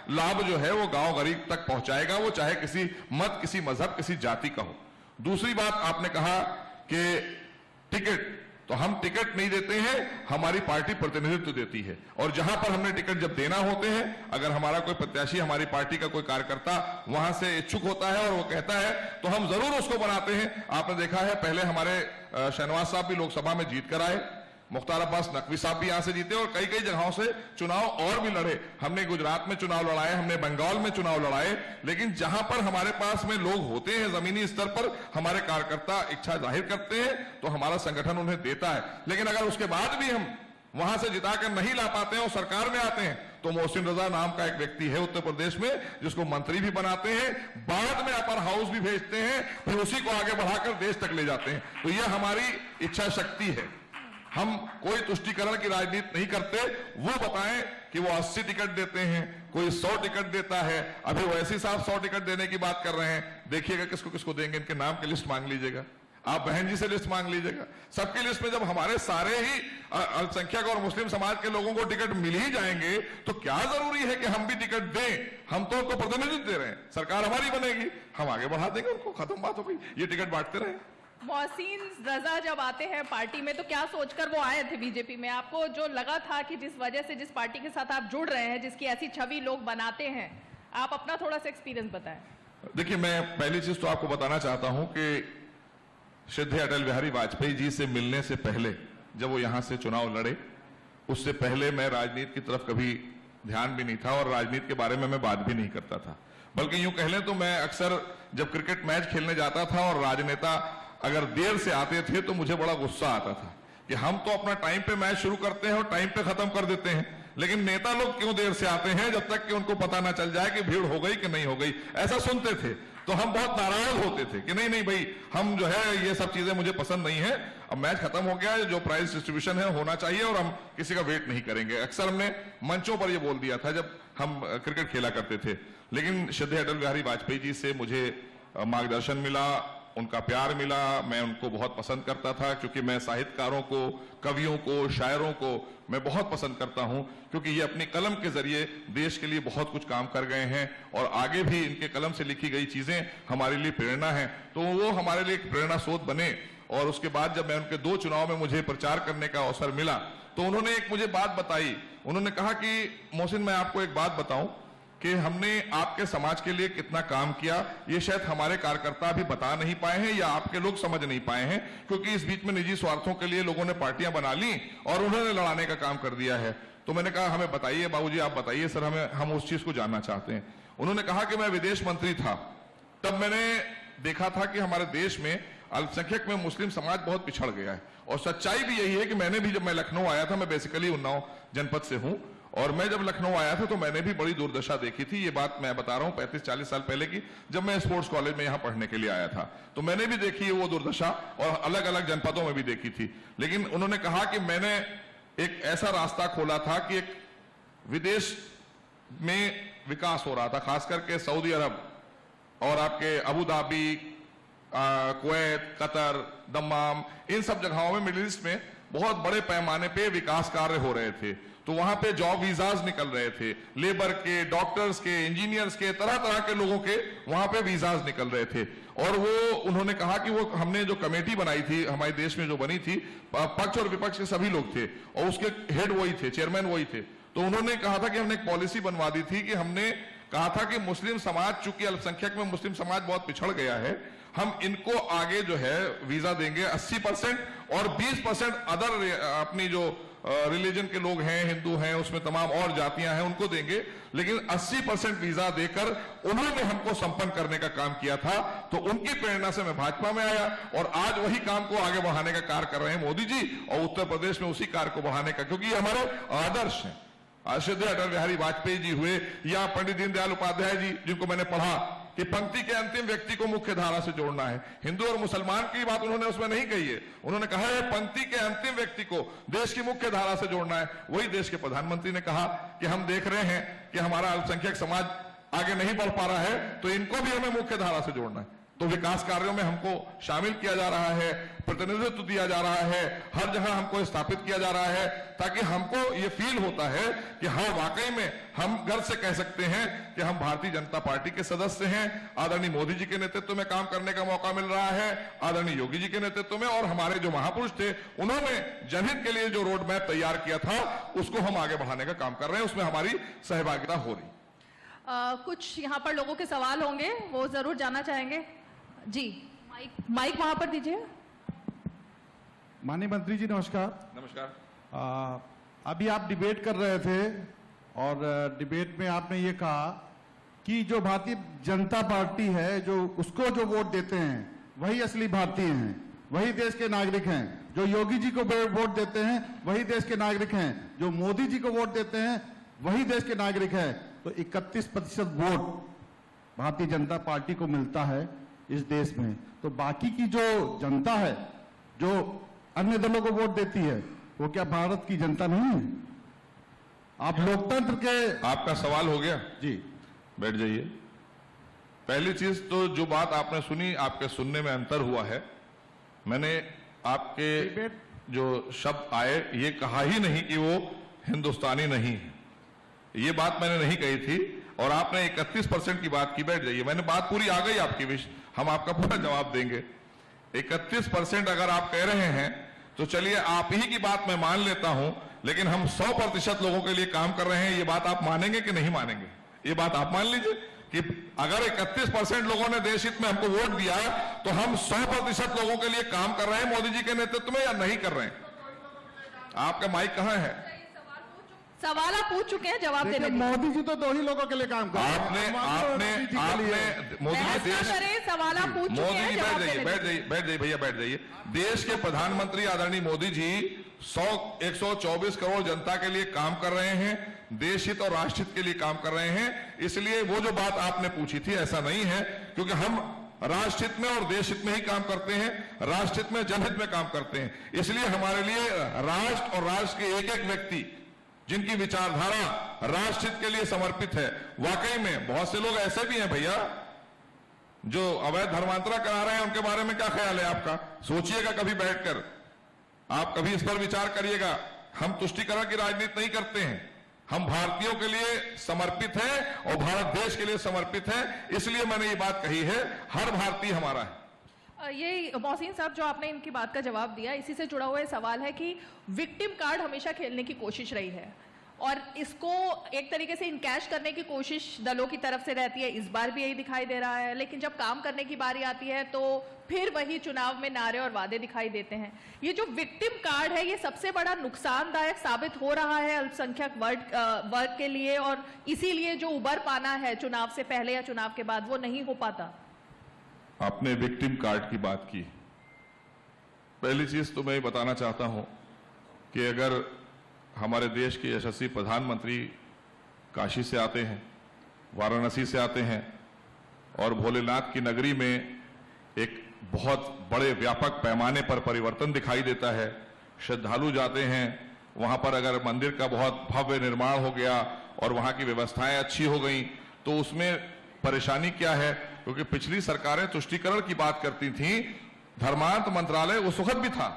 लाभ जो है वो गांव गरीब तक पहुंचाएगा, वो चाहे किसी मत, किसी मजहब, किसी जाति का हो। दूसरी बात आपने कहा कि टिकट, तो हम टिकट नहीं देते हैं, हमारी पार्टी प्रतिनिधित्व देती है। और जहां पर हमने टिकट जब देना होते हैं, अगर हमारा कोई प्रत्याशी, हमारी पार्टी का कोई कार्यकर्ता वहां से इच्छुक होता है और वो कहता है, तो हम जरूर उसको बनाते हैं। आपने देखा है पहले हमारे शहनवाज साहब भी लोकसभा में जीत कर आए, मुख्तार अब्बास नकवी साहब भी यहां से जीते और कई कई जगहों से चुनाव और भी लड़े। हमने गुजरात में चुनाव लड़ाए, हमने बंगाल में चुनाव लड़ाए। लेकिन जहां पर हमारे पास में लोग होते हैं, जमीनी स्तर पर हमारे कार्यकर्ता इच्छा जाहिर करते हैं, तो हमारा संगठन उन्हें देता है। लेकिन अगर उसके बाद भी हम वहां से जिताकर नहीं ला पाते हैं और सरकार में आते हैं, तो मोहसिन रजा नाम का एक व्यक्ति है उत्तर प्रदेश में, जिसको मंत्री भी बनाते हैं, बाद में अपर हाउस भी भेजते हैं, फिर उसी को आगे बढ़ाकर देश तक ले जाते हैं। तो यह हमारी इच्छा शक्ति है। हम कोई तुष्टीकरण की राजनीति नहीं करते। वो बताएं कि वो 80 टिकट देते हैं, कोई 100 टिकट देता है। अभी वैसे साहब 100 टिकट देने की बात कर रहे हैं, देखिएगा किसको किसको देंगे, इनके नाम की लिस्ट मांग लीजिएगा, आप बहन जी से लिस्ट मांग लीजिएगा। सबकी लिस्ट में जब हमारे सारे ही अल्पसंख्यक और मुस्लिम समाज के लोगों को टिकट मिल ही जाएंगे, तो क्या जरूरी है कि हम भी टिकट दें? हम तो उनको प्रतिनिधित्व दे रहे हैं, सरकार हमारी बनेगी, हम आगे बढ़ा देंगे उनको, खत्म बात हो गई। ये टिकट बांटते रहे। मोहसिन रजा जब आते हैं पार्टी में, तो क्या सोचकर वो आए थे बीजेपी में? आपको जो लगा था कि जिस वजह से जिस पार्टी के साथ आप जुड़ रहे हैं, जिसकी ऐसी छवि लोग बनाते हैं, आप अपना थोड़ा सा एक्सपीरियंस बताएं। देखिए, मैं पहली चीज तो आपको बताना चाहता हूं कि श्रद्धेय अटल बिहारी वाजपेयी जी से मिलने से पहले, जब वो यहां से चुनाव लड़े, उससे पहले मैं राजनीति की तरफ कभी ध्यान भी नहीं था और राजनीति के बारे में मैं बात भी नहीं करता था। बल्कि यूं कह लें तो मैं अक्सर जब क्रिकेट मैच खेलने जाता था और राजनेता अगर देर से आते थे, तो मुझे बड़ा गुस्सा आता था कि हम तो अपना टाइम पे मैच शुरू करते हैं और टाइम पे खत्म कर देते हैं, लेकिन नेता लोग क्यों देर से आते हैं, जब तक कि उनको पता ना चल जाए कि भीड़ हो गई कि नहीं हो गई। ऐसा सुनते थे तो हम बहुत नाराज होते थे कि नहीं नहीं भाई, हम जो है ये सब चीजें मुझे पसंद नहीं है, अब मैच खत्म हो गया है, जो प्राइज डिस्ट्रीब्यूशन है होना चाहिए और हम किसी का वेट नहीं करेंगे। अक्सर हमने मंचों पर ये बोल दिया था जब हम क्रिकेट खेला करते थे। लेकिन श्रद्धेय अटल बिहारी वाजपेयी जी से मुझे मार्गदर्शन मिला, उनका प्यार मिला। मैं उनको बहुत पसंद करता था, क्योंकि मैं साहित्यकारों को, कवियों को, शायरों को मैं बहुत पसंद करता हूं, क्योंकि ये अपनी कलम के जरिए देश के लिए बहुत कुछ काम कर गए हैं और आगे भी इनके कलम से लिखी गई चीजें हमारे लिए प्रेरणा है। तो वो हमारे लिए एक प्रेरणा स्रोत बने। और उसके बाद जब मैं उनके 2 चुनाव में मुझे प्रचार करने का अवसर मिला, तो उन्होंने एक मुझे बात बताई। उन्होंने कहा कि मोहसिन, मैं आपको एक बात बताऊं कि हमने आपके समाज के लिए कितना काम किया, ये शायद हमारे कार्यकर्ता भी बता नहीं पाए हैं या आपके लोग समझ नहीं पाए हैं, क्योंकि इस बीच में निजी स्वार्थों के लिए लोगों ने पार्टियां बना ली और उन्होंने लड़ाने का काम कर दिया है। तो मैंने कहा, हमें बताइए बाबूजी, आप बताइए सर, हम उस चीज को जानना चाहते हैं। उन्होंने कहा कि मैं विदेश मंत्री था, तब मैंने देखा था कि हमारे देश में अल्पसंख्यक में मुस्लिम समाज बहुत पिछड़ गया है। और सच्चाई भी यही है कि मैंने भी, जब मैं लखनऊ आया था, मैं बेसिकली उन्नाव जनपद से हूं, और मैं जब लखनऊ आया था तो मैंने भी बड़ी दुर्दशा देखी थी। ये बात मैं बता रहा हूं 35-40 साल पहले की, जब मैं स्पोर्ट्स कॉलेज में यहां पढ़ने के लिए आया था, तो मैंने भी देखी है वो दुर्दशा, और अलग अलग जनपदों में भी देखी थी। लेकिन उन्होंने कहा कि मैंने एक ऐसा रास्ता खोला था कि एक विदेश में विकास हो रहा था, खास करके सऊदी अरब और आपके Abu Dhabi, Kuwait, Qatar, Dammam, इन सब जगहों में, मिडिल ईस्ट में बहुत बड़े पैमाने पे विकास कार्य हो रहे थे। तो वहां पे जॉब वीजाज निकल रहे थे, लेबर के, डॉक्टर्स के, इंजीनियर्स के, तरह तरह के लोगों के वहां पे वीजाज निकल रहे थे। और वो उन्होंने कहा कि वो हमने जो कमेटी बनाई थी हमारे देश में, जो बनी थी, पक्ष और विपक्ष के सभी लोग थे और उसके हेड वही थे, चेयरमैन वही थे। तो उन्होंने कहा था कि हमने एक पॉलिसी बनवा दी थी कि हमने कहा था कि मुस्लिम समाज, चूंकि अल्पसंख्यक में मुस्लिम समाज बहुत पिछड़ गया है, हम इनको आगे जो है वीजा देंगे 80% और 20% अदर अपनी जो रिलीजन के लोग हैं, हिंदू हैं, उसमें तमाम और जातियां हैं, उनको देंगे। लेकिन 80% वीजा देकर उन्होंने हमको संपन्न करने का काम किया था। तो उनकी प्रेरणा से मैं भाजपा में आया और आज वही काम को आगे बढ़ाने का कार्य कर रहे हैं मोदी जी, और उत्तर प्रदेश में उसी कार्य को बढ़ाने का, क्योंकि ये हमारे आदर्श हैं। श्रद्धेय अटल बिहारी वाजपेयी जी हुए या पंडित दीनदयाल उपाध्याय जी, जिनको मैंने पढ़ा कि पंक्ति के अंतिम व्यक्ति को मुख्य धारा से जोड़ना है। हिंदू और मुसलमान की बात उन्होंने उसमें नहीं कही है, उन्होंने कहा है पंक्ति के अंतिम व्यक्ति को देश की मुख्य धारा से जोड़ना है। वही देश के प्रधानमंत्री ने कहा कि हम देख रहे हैं कि हमारा अल्पसंख्यक समाज आगे नहीं बढ़ पा रहा है, तो इनको भी हमें मुख्य धारा से जोड़ना है। तो विकास कार्यों में हमको शामिल किया जा रहा है, प्रतिनिधित्व दिया जा रहा है, हर जगह हमको स्थापित किया जा रहा है, ताकि हमको ये फील होता है कि हाँ वाकई में हम गर्व से कह सकते हैं कि हम भारतीय जनता पार्टी के सदस्य हैं। आदरणीय मोदी जी के नेतृत्व में काम करने का मौका मिल रहा है, आदरणीय योगी जी के नेतृत्व में, और हमारे जो महापुरुष थे उन्होंने जनहित के लिए जो रोड मैप तैयार किया था उसको हम आगे बढ़ाने का काम कर रहे हैं, उसमें हमारी सहभागिता हो रही। कुछ यहाँ पर लोगों के सवाल होंगे, वो जरूर जानना चाहेंगे। जी, माइक वहां पर दीजिए। माननीय मंत्री जी नमस्कार। नमस्कार। अभी आप डिबेट कर रहे थे और डिबेट में आपने ये कहा कि जो भारतीय जनता पार्टी है, जो उसको जो वोट देते हैं वही असली भारतीय हैं, वही देश के नागरिक हैं। जो योगी जी को वोट देते हैं वही देश के नागरिक हैं, जो मोदी जी को वोट देते हैं वही देश के नागरिक हैं। तो 31% वोट भारतीय जनता पार्टी को मिलता है इस देश में, तो बाकी की जो जनता है जो अन्य दलों को वोट देती है वो क्या भारत की जनता नहीं है? आप लोकतंत्र के। आपका सवाल हो गया जी, बैठ जाइए। पहली चीज तो जो बात आपने सुनी, आपके सुनने में अंतर हुआ है। मैंने आपके जो शब्द आए ये कहा ही नहीं कि वो हिंदुस्तानी नहीं है, ये बात मैंने नहीं कही थी। और आपने 31% की बात की, बैठ जाइए, मैंने बात पूरी आ गई आपकी विश, हम आपका पूरा जवाब देंगे। 31% अगर आप कह रहे हैं तो चलिए आप ही की बात मैं मान लेता हूं, लेकिन हम 100% लोगों के लिए काम कर रहे हैं, ये बात आप मानेंगे कि नहीं मानेंगे? ये बात आप मान लीजिए कि अगर 31% लोगों ने देश हित में हमको वोट दिया तो हम 100% लोगों के लिए काम कर रहे हैं मोदी जी के नेतृत्व में या नहीं कर रहे हैं? आपका माइक कहां है? सवाल आप पूछ चुके हैं, जवाब देने दीजिए। मोदी जी तो 2 ही लोगों के लिए काम कर रहे हैं। आपने मोदी जी देश, सवाल आप पूछ चुके हैं, जवाब देने दीजिए। बैठ जाइए भैया, बैठ जाइए। देश के प्रधानमंत्री आदरणीय मोदी जी 124 करोड़ जनता के लिए काम कर रहे हैं, देश हित और राष्ट्र हित के लिए काम कर रहे हैं। इसलिए वो जो बात आपने पूछी थी ऐसा नहीं है, क्योंकि हम राष्ट्र हित में और देश हित में ही काम करते हैं, राष्ट्र हित में जनहित में काम करते हैं। इसलिए हमारे लिए राष्ट्र और राष्ट्र के एक एक व्यक्ति जिनकी विचारधारा राष्ट्र हित के लिए समर्पित है, वाकई में बहुत से लोग ऐसे भी हैं भैया जो अवैध धर्मांतरण करा रहे हैं, उनके बारे में क्या ख्याल है आपका? सोचिएगा कभी बैठकर, आप कभी इस पर विचार करिएगा। हम तुष्टीकरण की राजनीति नहीं करते हैं, हम भारतीयों के लिए समर्पित हैं और भारत देश के लिए समर्पित है। इसलिए मैंने ये बात कही है, हर भारतीय हमारा है। ये मोहसिन साहब जो आपने इनकी बात का जवाब दिया, इसी से जुड़ा हुआ सवाल है कि विक्टिम कार्ड हमेशा खेलने की कोशिश रही है और इसको एक तरीके से इनकैश करने की कोशिश दलों की तरफ से रहती है। इस बार भी यही दिखाई दे रहा है, लेकिन जब काम करने की बारी आती है तो फिर वही चुनाव में नारे और वादे दिखाई देते हैं। ये जो विक्टिम कार्ड है ये सबसे बड़ा नुकसानदायक साबित हो रहा है अल्पसंख्यक वर्ग के लिए, और इसीलिए जो उबर पाना है चुनाव से पहले या चुनाव के बाद वो नहीं हो पाता। आपने विक्टिम कार्ड की बात की। पहली चीज तो मैं बताना चाहता हूं कि अगर हमारे देश के यशस्वी प्रधानमंत्री काशी से आते हैं, वाराणसी से आते हैं और भोलेनाथ की नगरी में एक बहुत बड़े व्यापक पैमाने पर परिवर्तन दिखाई देता है, श्रद्धालु जाते हैं, वहां पर अगर मंदिर का बहुत भव्य निर्माण हो गया और वहां की व्यवस्थाएं अच्छी हो गई, तो उसमें परेशानी क्या है? क्योंकि पिछली सरकारें तुष्टीकरण की बात करती थीं, धर्मांत मंत्रालय उस वक्त भी था,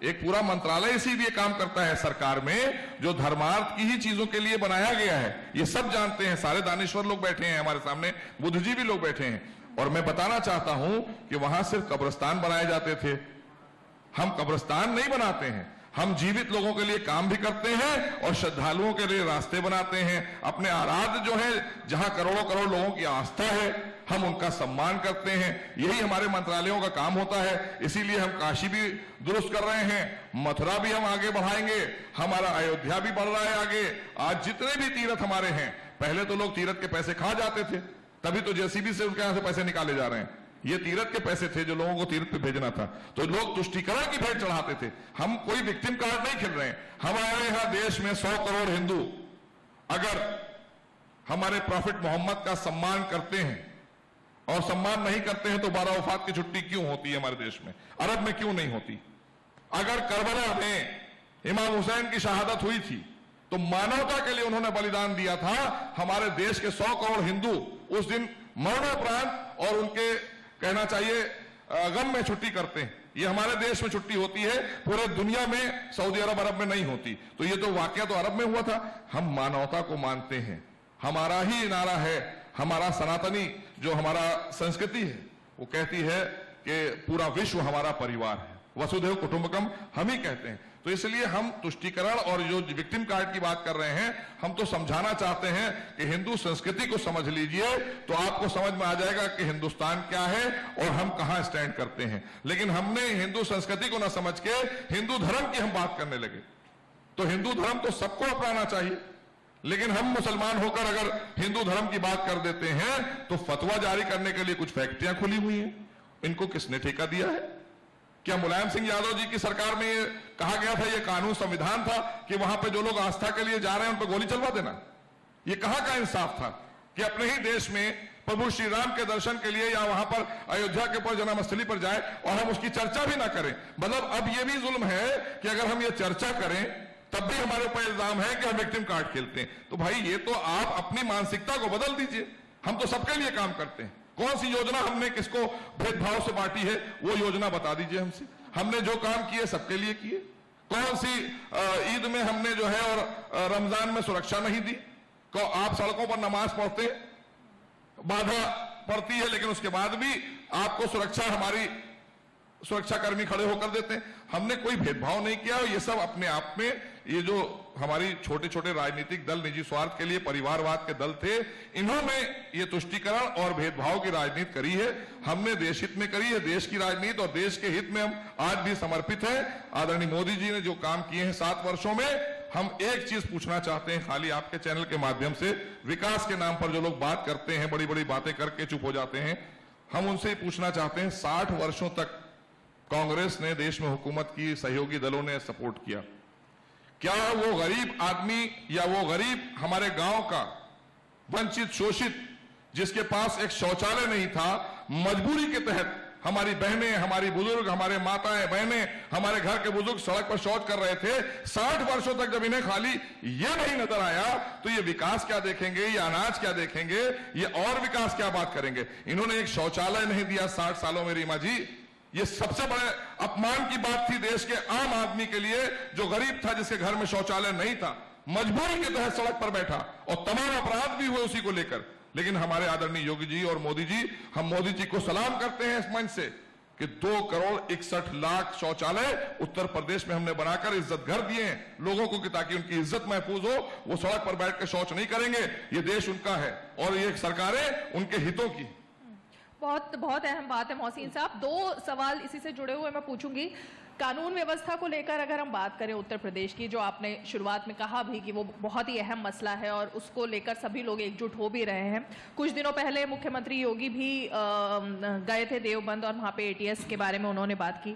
एक पूरा मंत्रालय इसीलिए काम करता है सरकार में जो धर्मार्थ की ही चीजों के लिए बनाया गया है। ये सब जानते हैं, सारे दानिश्वर लोग बैठे हैं हमारे सामने, बुद्धिजीवी लोग बैठे हैं। और मैं बताना चाहता हूं कि वहां सिर्फ कब्रिस्तान बनाए जाते थे, हम कब्रिस्तान नहीं बनाते हैं, हम जीवित लोगों के लिए काम भी करते हैं और श्रद्धालुओं के लिए रास्ते बनाते हैं। अपने आराध्य जो है, जहां करोड़ों करोड़ लोगों की आस्था है, हम उनका सम्मान करते हैं। यही हमारे मंत्रालयों का काम होता है। इसीलिए हम काशी भी दुरुस्त कर रहे हैं, मथुरा भी हम आगे बढ़ाएंगे, हमारा अयोध्या भी बढ़ रहा है आगे। आज जितने भी तीर्थ हमारे हैं, पहले तो लोग तीर्थ के पैसे खा जाते थे, तभी तो जेसीबी से उनके यहां से पैसे निकाले जा रहे हैं। ये तीर्थ के पैसे थे जो लोगों को तीर्थ पे भेजना था, तो लोग तुष्टीकरण की भेंट चढ़ाते थे। हम कोई विक्टिम कार्ड नहीं खेल रहे हैं। हमारे यहां देश में 100 करोड़ हिंदू अगर हमारे प्रॉफिट मोहम्मद का सम्मान करते हैं और सम्मान नहीं करते हैं तो 12 वफात की छुट्टी क्यों होती है हमारे देश में? अरब में क्यों नहीं होती? अगर करबला में इमाम हुसैन की शहादत हुई थी तो मानवता के लिए उन्होंने बलिदान दिया था। हमारे देश के 100 करोड़ हिंदू उस दिन मरणोपरांत और उनके कहना चाहिए गम में छुट्टी करते हैं। ये हमारे देश में छुट्टी होती है, पूरे दुनिया में सऊदी अरब में नहीं होती। तो ये तो वाकया तो अरब में हुआ था। हम मानवता को मानते हैं, हमारा ही नारा है, हमारा सनातनी जो हमारा संस्कृति है वो कहती है कि पूरा विश्व हमारा परिवार है, वसुधैव कुटुंबकम हम ही कहते हैं। तो इसलिए हम तुष्टीकरण और जो विक्टिम कार्ड की बात कर रहे हैं, हम तो समझाना चाहते हैं कि हिंदू संस्कृति को समझ लीजिए, तो आपको समझ में आ जाएगा कि हिंदुस्तान क्या है और हम कहां स्टैंड करते हैं। लेकिन हमने हिंदू संस्कृति को ना समझ के हिंदू धर्म की हम बात करने लगे। तो हिंदू धर्म तो सबको अपनाना चाहिए, लेकिन हम मुसलमान होकर अगर हिंदू धर्म की बात कर देते हैं तो फतवा जारी करने के लिए कुछ फैक्ट्रियां खुली हुई हैं। इनको किसने ठेका दिया है? क्या मुलायम सिंह यादव जी की सरकार में ये कहा गया था, ये कानून संविधान था कि वहां पे जो लोग आस्था के लिए जा रहे हैं उन पर गोली चलवा देना? ये कहां का इंसाफ था कि अपने ही देश में प्रभु श्री राम के दर्शन के लिए या वहां पर अयोध्या के ऊपर जन्मस्थली पर जाए और हम उसकी चर्चा भी ना करें? मतलब अब ये भी जुल्म है कि अगर हम ये चर्चा करें तब भी हमारे ऊपर इल्जाम है कि हम विक्टिम कार्ड खेलते हैं। तो भाई ये तो आप अपनी मानसिकता को बदल दीजिए। हम तो सबके लिए काम करते हैं। कौन सी योजना हमने किसको भेदभाव से बांटी है वो योजना बता दीजिए हमसे। हमने जो काम किए सबके लिए किए। कौन सी ईद में हमने जो है और रमजान में सुरक्षा नहीं दी? आप सड़कों पर नमाज पढ़ते, बाधा पड़ती है, लेकिन उसके बाद भी आपको सुरक्षा हमारी सुरक्षाकर्मी खड़े होकर देते हैं। हमने कोई भेदभाव नहीं किया। ये सब अपने आप में ये जो हमारी छोटे छोटे राजनीतिक दल निजी स्वार्थ के लिए परिवारवाद के दल थे, इन्होंने ये तुष्टीकरण और भेदभाव की राजनीति करी है। हमने देश हित में करी है, देश की राजनीति, और देश के हित में हम आज भी समर्पित हैं। आदरणीय मोदी जी ने जो काम किए हैं 7 वर्षों में, हम एक चीज पूछना चाहते हैं खाली आपके चैनल के माध्यम से। विकास के नाम पर जो लोग बात करते हैं, बड़ी बड़ी बातें करके चुप हो जाते हैं, हम उनसे पूछना चाहते हैं 60 वर्षों तक कांग्रेस ने देश में हुकूमत की, सहयोगी दलों ने सपोर्ट किया। क्या वो गरीब आदमी या वो गरीब हमारे गांव का वंचित शोषित जिसके पास एक शौचालय नहीं था, मजबूरी के तहत हमारी बहनें, हमारी बुजुर्ग, हमारे माताएं बहनें, हमारे घर के बुजुर्ग सड़क पर शौच कर रहे थे, 60 वर्षों तक जब इन्हें खाली ये नहीं नजर आया तो ये विकास क्या देखेंगे, ये अनाज क्या देखेंगे, ये और विकास क्या बात करेंगे? इन्होंने एक शौचालय नहीं दिया 60 सालों में। रीमा जी, ये सबसे बड़े अपमान की बात थी देश के आम आदमी के लिए, जो गरीब था, जिसके घर में शौचालय नहीं था, मजबूरी के तहत सड़क पर बैठा और तमाम अपराध भी हुए उसी को लेकर। लेकिन हमारे आदरणीय योगी जी और मोदी जी, हम मोदी जी को सलाम करते हैं इस मंच से कि 2,61,00,000 शौचालय उत्तर प्रदेश में हमने बनाकर इज्जत घर दिए हैं लोगों को, कि ताकि उनकी इज्जत महफूज हो, वो सड़क पर बैठ कर शौच नहीं करेंगे। ये देश उनका है और ये सरकारें उनके हितों की। बहुत बहुत अहम बात है मोहसिन साहब। 2 सवाल इसी से जुड़े हुए मैं पूछूंगी। कानून व्यवस्था को लेकर अगर हम बात करें उत्तर प्रदेश की, जो आपने शुरुआत में कहा भी कि वो बहुत ही अहम मसला है और उसको लेकर सभी लोग एकजुट हो भी रहे हैं। कुछ दिनों पहले मुख्यमंत्री योगी भी गए थे देवबंद और वहां पे ATS के बारे में उन्होंने बात की।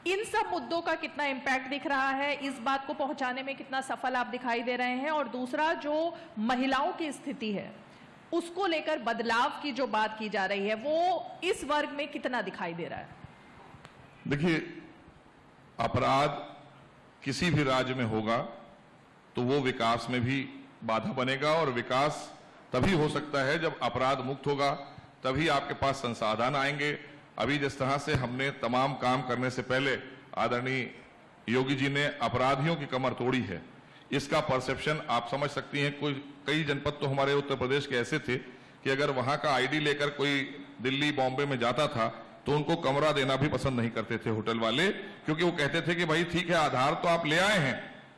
इन सब मुद्दों का कितना इम्पैक्ट दिख रहा है, इस बात को पहुंचाने में कितना सफल आप दिखाई दे रहे हैं? और दूसरा, जो महिलाओं की स्थिति है उसको लेकर बदलाव की जो बात की जा रही है, वो इस वर्ग में कितना दिखाई दे रहा है? देखिए, अपराध किसी भी राज्य में होगा तो वो विकास में भी बाधा बनेगा, और विकास तभी हो सकता है जब अपराध मुक्त होगा, तभी आपके पास संसाधन आएंगे। अभी जिस तरह से हमने तमाम काम करने से पहले आदरणीय योगी जी ने अपराधियों की कमर तोड़ी है, इसका परसेप्शन आप समझ सकती हैं। कई जनपद तो हमारे उत्तर प्रदेश के ऐसे थे कि अगर वहां का आईडी लेकर कोई दिल्ली बॉम्बे में जाता था तो उनको कमरा देना भी पसंद नहीं करते थे होटल वाले, क्योंकि वो कहते थे कि भाई ठीक है, आधार तो आप ले आए हैं,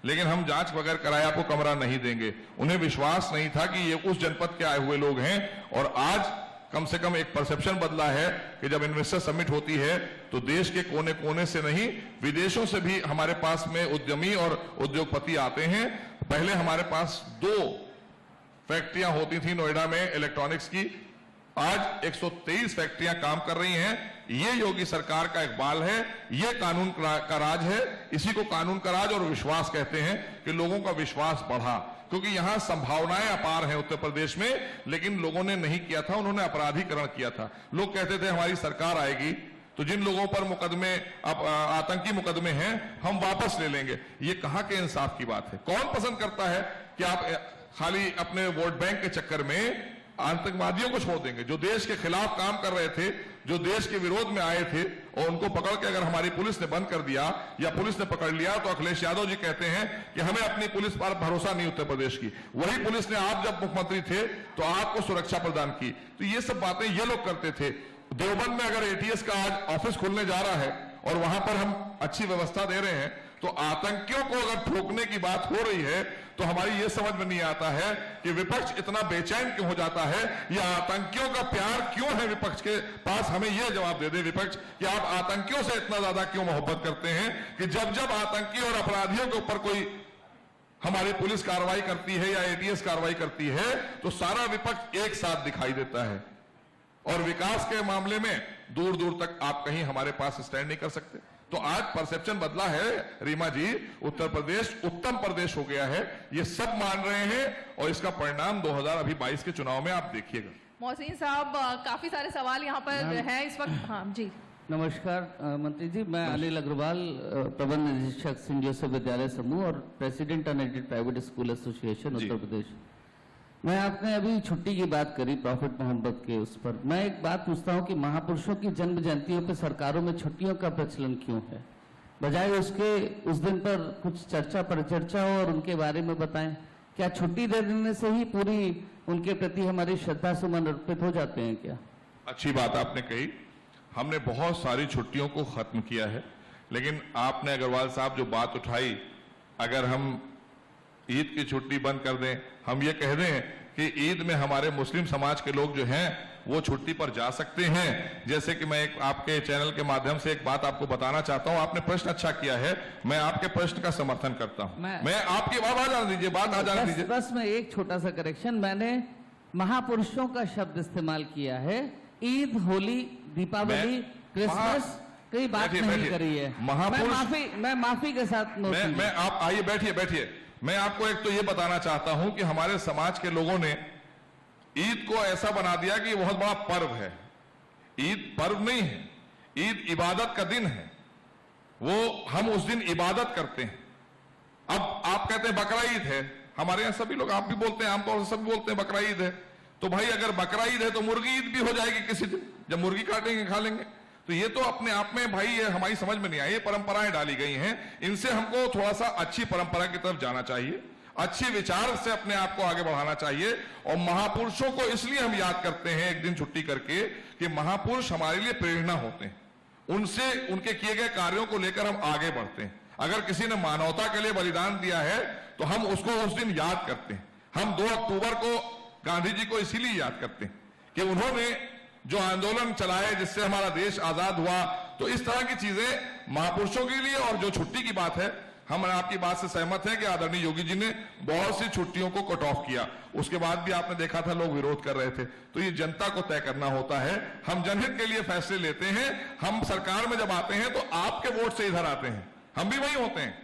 लेकिन हम जांच वगैरह कराए आपको कमरा नहीं देंगे। उन्हें विश्वास नहीं था कि ये उस जनपद के आए हुए लोग हैं। और आज कम से कम एक परसेप्शन बदला है कि जब इन्वेस्टर समिट होती है तो देश के कोने कोने से नहीं, विदेशों से भी हमारे पास में उद्यमी और उद्योगपति आते हैं। पहले हमारे पास 2 फैक्ट्रियां होती थी नोएडा में इलेक्ट्रॉनिक्स की, आज 123 फैक्ट्रियां काम कर रही हैं। ये योगी सरकार का इकबाल है, ये कानून का राज है। इसी को कानून का राज और विश्वास कहते हैं कि लोगों का विश्वास बढ़ा, क्योंकि यहां संभावनाएं अपार हैं उत्तर प्रदेश में, लेकिन लोगों ने नहीं किया था, उन्होंने अपराधीकरण किया था। लोग कहते थे हमारी सरकार आएगी तो जिन लोगों पर मुकदमे, आतंकी मुकदमे हैं, हम वापस ले लेंगे। ये कहां के इंसाफ की बात है? कौन पसंद करता है कि आप खाली अपने वोट बैंक के चक्कर में आतंकवादियों को छोड़ देंगे? जो देश के खिलाफ काम कर रहे थे, जो देश के विरोध में आए थे और उनको पकड़ के अगर हमारी पुलिस ने बंद कर दिया या पुलिस ने पकड़ लिया, तो अखिलेश यादव जी कहते हैं कि हमें अपनी पुलिस पर भरोसा नहीं उत्तर प्रदेश की। वही पुलिस ने आप जब मुख्यमंत्री थे तो आपको सुरक्षा प्रदान की। तो ये सब बातें ये लोग करते थे। देवबंद में अगर एटीएस का आज ऑफिस खुलने जा रहा है और वहां पर हम अच्छी व्यवस्था दे रहे हैं, तो आतंकियों को अगर ठोकने की बात हो रही है तो हमारी ये समझ में नहीं आता है कि विपक्ष इतना बेचैन क्यों हो जाता है, या आतंकियों का प्यार क्यों है विपक्ष के पास। हमें यह जवाब दे दे विपक्ष कि आप आतंकियों से इतना ज्यादा क्यों मोहब्बत करते हैं कि जब जब आतंकी और अपराधियों के ऊपर कोई हमारी पुलिस कार्रवाई करती है या एटीएस कार्रवाई करती है तो सारा विपक्ष एक साथ दिखाई देता है, और विकास के मामले में दूर दूर तक आप कहीं हमारे पास स्टैंड नहीं कर सकते। तो आज परसेप्शन बदला है रीमा जी, उत्तर प्रदेश उत्तम प्रदेश हो गया है, ये सब मान रहे हैं, और इसका परिणाम 2022 के चुनाव में आप देखिएगा। मोहसिन साहब, काफी सारे सवाल यहाँ पर हैं इस वक्त। हाँ जी, नमस्कार मंत्री जी, मैं अनिल अग्रवाल, प्रबंध निदेशक सेंट जोसेफ विद्यालय समूह और president unaided private school association Uttar Pradesh. मैं आपने अभी छुट्टी की बात करी प्रॉफिट मोहब्बत के उस पर, मैं एक बात पूछता हूं कि महापुरुषों की जन्म जयंतियों पर सरकारों में छुट्टियों का प्रचलन क्यों है? बजाय उसके उस दिन पर कुछ चर्चा परिचर्चा हो और उनके बारे में बताएं। क्या छुट्टी दे देने से ही पूरी उनके प्रति हमारी श्रद्धा सुमन अर्पित हो जाते हैं क्या? अच्छी बात आपने कही। हमने बहुत सारी छुट्टियों को खत्म किया है, लेकिन आपने अग्रवाल साहब जो बात उठाई, अगर हम ईद की छुट्टी बंद कर दें, हम ये कह दें कि ईद में हमारे मुस्लिम समाज के लोग जो हैं वो छुट्टी पर जा सकते हैं। जैसे कि मैं एक आपके चैनल के माध्यम से एक बात आपको बताना चाहता हूं। आपने प्रश्न अच्छा किया है, मैं आपके प्रश्न का समर्थन करता हूं। मैं आपकी बात आ जाने दीजिए, बात आ जाने दीजिए। बस में एक छोटा सा करेक्शन, मैंने महापुरुषों का शब्द इस्तेमाल किया है। ईद, होली, दीपावली, क्रिसमस कई बात नहीं करी है। मैं माफी के साथ मैं आप आइए, बैठिए। मैं आपको एक तो ये बताना चाहता हूं कि हमारे समाज के लोगों ने ईद को ऐसा बना दिया कि बहुत बड़ा पर्व है। ईद पर्व नहीं है, ईद इबादत का दिन है। वो हम उस दिन इबादत करते हैं। अब आप कहते हैं बकरा ईद है, हमारे यहां सभी लोग, आप भी बोलते हैं, आमतौर से सभी बोलते हैं बकरा ईद है। तो भाई अगर बकरा ईद है तो मुर्गी ईद भी हो जाएगी किसी दिन, जब मुर्गी काटेंगे खा लेंगे। तो ये तो अपने आप में भाई ये हमारी समझ में नहीं आई, ये परंपराएं डाली गई हैं। इनसे हमको थोड़ा सा अच्छी परंपरा की तरफ जाना चाहिए, अच्छे विचार से अपने आप को आगे बढ़ाना चाहिए। और महापुरुषों को इसलिए हम याद करते हैं एक दिन छुट्टी करके कि महापुरुष हमारे लिए प्रेरणा होते हैं, उनसे उनके किए गए कार्यों को लेकर हम आगे बढ़ते हैं। अगर किसी ने मानवता के लिए बलिदान दिया है तो हम उसको उस दिन याद करते हैं। हम 2 अक्टूबर को गांधी जी को इसीलिए याद करते हैं कि उन्होंने जो आंदोलन चलाए जिससे हमारा देश आजाद हुआ। तो इस तरह की चीजें महापुरुषों के लिए। और जो छुट्टी की बात है, हम आपकी बात से सहमत हैं कि आदरणीय योगी जी ने बहुत सी छुट्टियों को कट ऑफ किया, उसके बाद भी आपने देखा था लोग विरोध कर रहे थे। तो ये जनता को तय करना होता है, हम जनहित के लिए फैसले लेते हैं। हम सरकार में जब आते हैं तो आपके वोट से इधर आते हैं, हम भी वही होते हैं।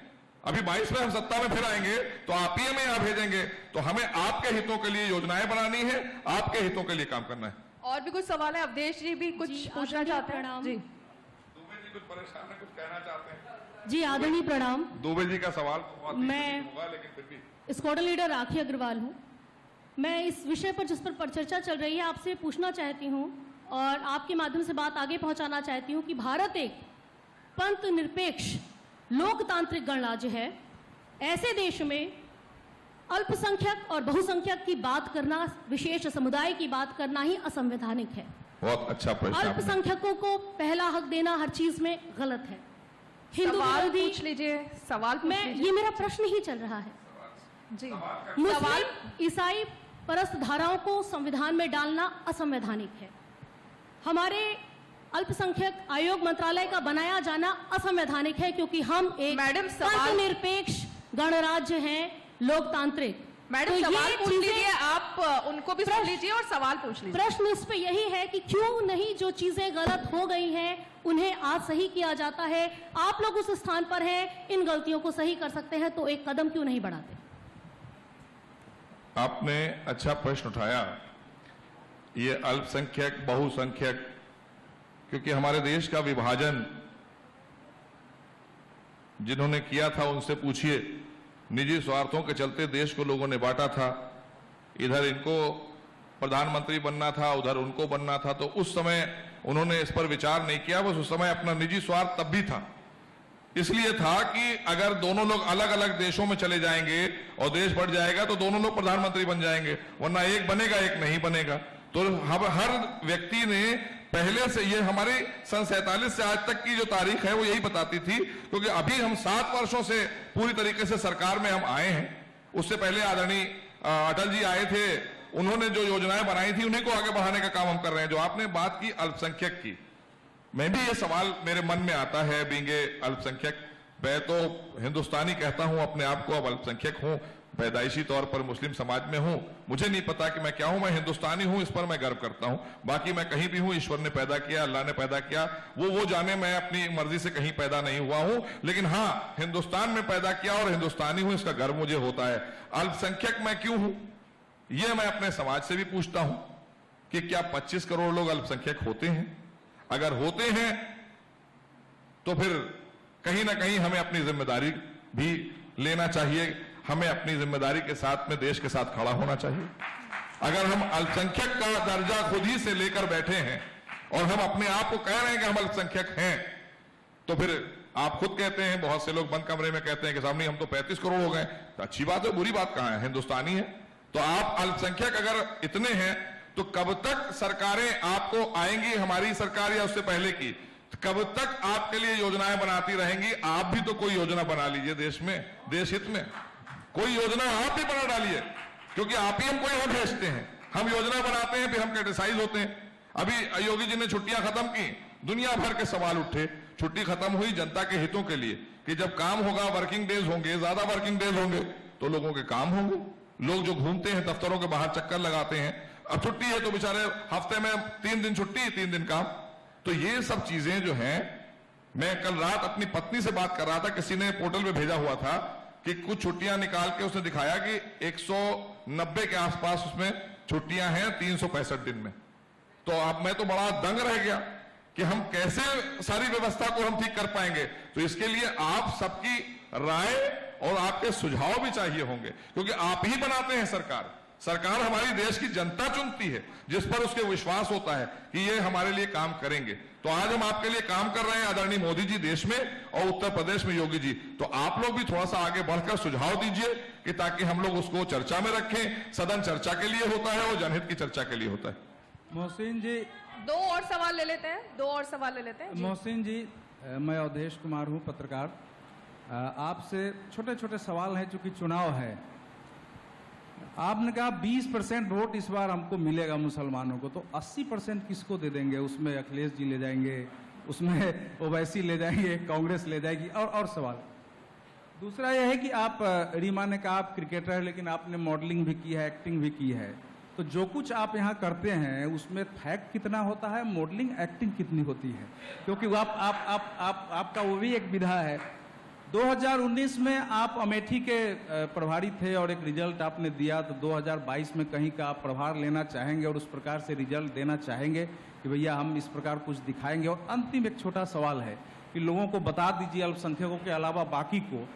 अभी 22 में हम सत्ता में फिर आएंगे तो आप ही हमें यहां भेजेंगे। तो हमें आपके हितों के लिए योजनाएं बनानी है, आपके हितों के लिए काम करना है। और भी कुछ सवाल है, अवधेश जी भी कुछ पूछना चाहते हैं। जी दुबे जी कुछ परेशान है, कुछ कहना चाहते हैं। जी आदरणीय प्रणाम। दुबे जी का सवाल मैं होगा, लेकिन फिर भी स्क्वाड लीडर राखी अग्रवाल हूँ। मैं इस विषय पर जिस पर चर्चा चल रही है आपसे पूछना चाहती हूँ और आपके माध्यम से बात आगे पहुँचाना चाहती हूँ कि भारत एक पंथ निरपेक्ष लोकतांत्रिक गणराज्य है। ऐसे देश में अल्पसंख्यक और बहुसंख्यक की बात करना, विशेष समुदाय की बात करना ही असंवैधानिक है। बहुत अच्छा प्रश्न। अल्पसंख्यकों को पहला हक देना हर चीज में गलत है। हिंदू सवाल पूछ लीजिए, सवाल पूछ लीजिए। ये मेरा प्रश्न ही चल रहा है। जी, मुस्लिम ईसाई परस्त धाराओं को संविधान में डालना असंवैधानिक है। हमारे अल्पसंख्यक आयोग मंत्रालय का बनाया जाना असंवैधानिक है, क्योंकि हम एक निरपेक्ष गणराज्य हैं, लोकतांत्रिक। मैडम तो सवाल पूछ लीजिए, आप उनको भी सुन लीजिए और सवाल पूछ लीजिए। प्रश्न इस पे यही है कि क्यों नहीं जो चीजें गलत हो गई हैं उन्हें आज सही किया जाता है। आप लोग उस स्थान पर हैं, इन गलतियों को सही कर सकते हैं, तो एक कदम क्यों नहीं बढ़ाते? आपने अच्छा प्रश्न उठाया। ये अल्पसंख्यक बहुसंख्यक, क्योंकि हमारे देश का विभाजन जिन्होंने किया था उनसे पूछिए। निजी स्वार्थों के चलते देश को लोगों ने बांटा था, इधर इनको प्रधानमंत्री बनना था, उधर उनको बनना था। तो उस समय उन्होंने इस पर विचार नहीं किया। बस उस समय अपना निजी स्वार्थ तब भी था, इसलिए था कि अगर दोनों लोग अलग अलग देशों में चले जाएंगे और देश बढ़ जाएगा तो दोनों लोग प्रधानमंत्री बन जाएंगे, वरना एक बनेगा एक नहीं बनेगा। तो हर व्यक्ति ने पहले से, ये हमारी सन 47 से आज तक की जो तारीख है वो यही बताती थी, क्योंकि अभी हम 7 वर्षों से पूरी तरीके से सरकार में हम आए हैं। उससे पहले आदरणीय अटल जी आए थे, उन्होंने जो योजनाएं बनाई थी उन्हीं को आगे बढ़ाने का काम हम कर रहे हैं। जो आपने बात की अल्पसंख्यक की, मैं भी ये सवाल मेरे मन में आता है, बींगे अल्पसंख्यक, मैं तो हिंदुस्तानी कहता हूं अपने आप को, अब अल्पसंख्यक हूं, पैदाइशी तौर पर मुस्लिम समाज में हूं, मुझे नहीं पता कि मैं क्या हूं, मैं हिंदुस्तानी हूं, इस पर मैं गर्व करता हूं। बाकी मैं कहीं भी हूं, ईश्वर ने पैदा किया, अल्लाह ने पैदा किया, वो जाने, मैं अपनी मर्जी से कहीं पैदा नहीं हुआ हूं, लेकिन हाँ हिंदुस्तान में पैदा किया और हिंदुस्तानी हूं, इसका गर्व मुझे होता है। अल्पसंख्यक मैं क्यों हूं, यह मैं अपने समाज से भी पूछता हूं कि क्या 25 करोड़ लोग अल्पसंख्यक होते हैं? अगर होते हैं तो फिर कहीं ना कहीं हमें अपनी जिम्मेदारी भी लेना चाहिए, हमें अपनी जिम्मेदारी के साथ में देश के साथ खड़ा होना चाहिए। अगर हम अल्पसंख्यक का दर्जा खुद ही से लेकर बैठे हैं और हम अपने आप को कह रहे हैं कि हम अल्पसंख्यक हैं, तो फिर आप खुद कहते हैं, बहुत से लोग बंद कमरे में कहते हैं कि सामने हम तो 35 करोड़ हो गए, तो अच्छी बात है, बुरी बात कहां है, हिंदुस्तानी है। तो आप अल्पसंख्यक अगर इतने हैं तो कब तक सरकारें आपको आएंगी, हमारी सरकार या उससे पहले की, कब तक आपके लिए योजनाएं बनाती रहेंगी? आप भी तो कोई योजना बना लीजिए देश में, देश हित में कोई योजना आप भी बना डालिए, क्योंकि आप ही हमको यहां भेजते हैं, हम योजना बनाते हैं, फिर हम क्रिटिसाइज होते हैं। अभी योगी जी ने छुट्टियां खत्म की, दुनिया भर के सवाल उठे, छुट्टी खत्म हुई जनता के हितों के लिए कि जब काम होगा, वर्किंग डेज होंगे, ज्यादा वर्किंग डेज होंगे तो लोगों के काम होंगे। लोग जो घूमते हैं, दफ्तरों के बाहर चक्कर लगाते हैं, अब छुट्टी है तो बेचारे हफ्ते में 3 दिन छुट्टी, 3 दिन काम। तो ये सब चीजें जो हैं, मैं कल रात अपनी पत्नी से बात कर रहा था, किसी ने पोर्टल पे भेजा हुआ था कि कुछ छुट्टियां निकाल के उसने दिखाया कि 190 के आसपास उसमें छुट्टियां हैं 365 दिन में। तो अब मैं तो बड़ा दंग रह गया कि हम कैसे सारी व्यवस्था को हम ठीक कर पाएंगे। तो इसके लिए आप सबकी राय और आपके सुझाव भी चाहिए होंगे, क्योंकि आप ही बनाते हैं सरकार। सरकार हमारी देश की जनता चुनती है, जिस पर उसके विश्वास होता है कि ये हमारे लिए काम करेंगे। तो आज हम आपके लिए काम कर रहे हैं, आदरणीय मोदी जी देश में और उत्तर प्रदेश में योगी जी, तो आप लोग भी थोड़ा सा आगे बढ़कर सुझाव दीजिए कि ताकि हम लोग उसको चर्चा में रखें। सदन चर्चा के लिए होता है और जनहित की चर्चा के लिए होता है। मोहसिन जी, 2 और सवाल ले लेते हैं, 2 और सवाल ले लेते हैं। मोहसिन जी, मैं अवधेश कुमार हूं, पत्रकार। आपसे छोटे छोटे सवाल हैं, चूंकि चुनाव है। आपने कहा 20% वोट इस बार हमको मिलेगा मुसलमानों को, तो 80% किसको दे देंगे? उसमें अखिलेश जी ले जाएंगे, उसमें ओवैसी ले जाएंगे, कांग्रेस ले जाएगी। और सवाल दूसरा यह है कि आप, रीमा ने कहा आप क्रिकेटर है, लेकिन आपने मॉडलिंग भी की है, एक्टिंग भी की है, तो जो कुछ आप यहाँ करते हैं उसमें फैक्ट कितना होता है, मॉडलिंग एक्टिंग कितनी होती है? क्योंकि वो आपका वो भी एक विधा है। 2019 में आप अमेठी के प्रभारी थे और एक रिजल्ट आपने दिया, तो 2022 में कहीं का आप प्रभार लेना चाहेंगे और उस प्रकार से रिजल्ट देना चाहेंगे कि भैया हम इस प्रकार कुछ दिखाएंगे? और अंतिम एक छोटा सवाल है कि लोगों को बता दीजिए, अल्पसंख्यकों के अलावा बाकी को,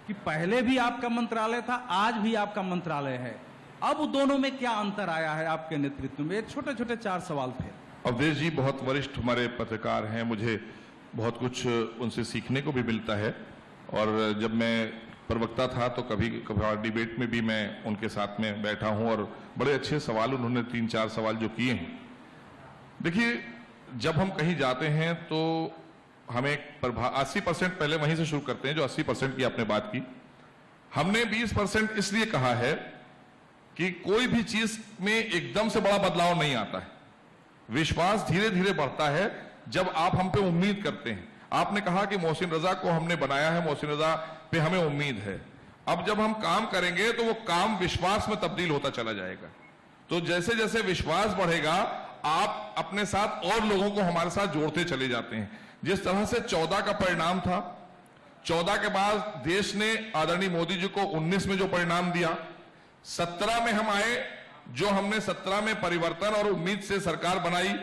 कि पहले भी आपका मंत्रालय था, आज भी आपका मंत्रालय है, अब दोनों में क्या अंतर आया है आपके नेतृत्व में? छोटे छोटे 4 सवाल थे। अवधेश जी बहुत वरिष्ठ हमारे पत्रकार हैं, मुझे बहुत कुछ उनसे सीखने को भी मिलता है। और जब मैं प्रवक्ता था तो कभी कभार डिबेट में भी मैं उनके साथ में बैठा हूं और बड़े अच्छे सवाल उन्होंने 3-4 सवाल जो किए हैं। देखिए, जब हम कहीं जाते हैं तो हमें 80% पहले वहीं से शुरू करते हैं, जो 80% की आपने बात की। हमने 20% इसलिए कहा है कि कोई भी चीज में एकदम से बड़ा बदलाव नहीं आता है, विश्वास धीरे धीरे बढ़ता है जब आप हम पे उम्मीद करते हैं। आपने कहा कि मोहसिन रजा को हमने बनाया है, मोहसिन रजा पे हमें उम्मीद है। अब जब हम काम करेंगे तो वो काम विश्वास में तब्दील होता चला जाएगा। तो जैसे जैसे विश्वास बढ़ेगा, आप अपने साथ और लोगों को हमारे साथ जोड़ते चले जाते हैं। जिस तरह से 14 का परिणाम था, 14 के बाद देश ने आदरणीय मोदी जी को 19 में जो परिणाम दिया, 17 में हम आए, जो हमने 17 में परिवर्तन और उम्मीद से सरकार बनाई,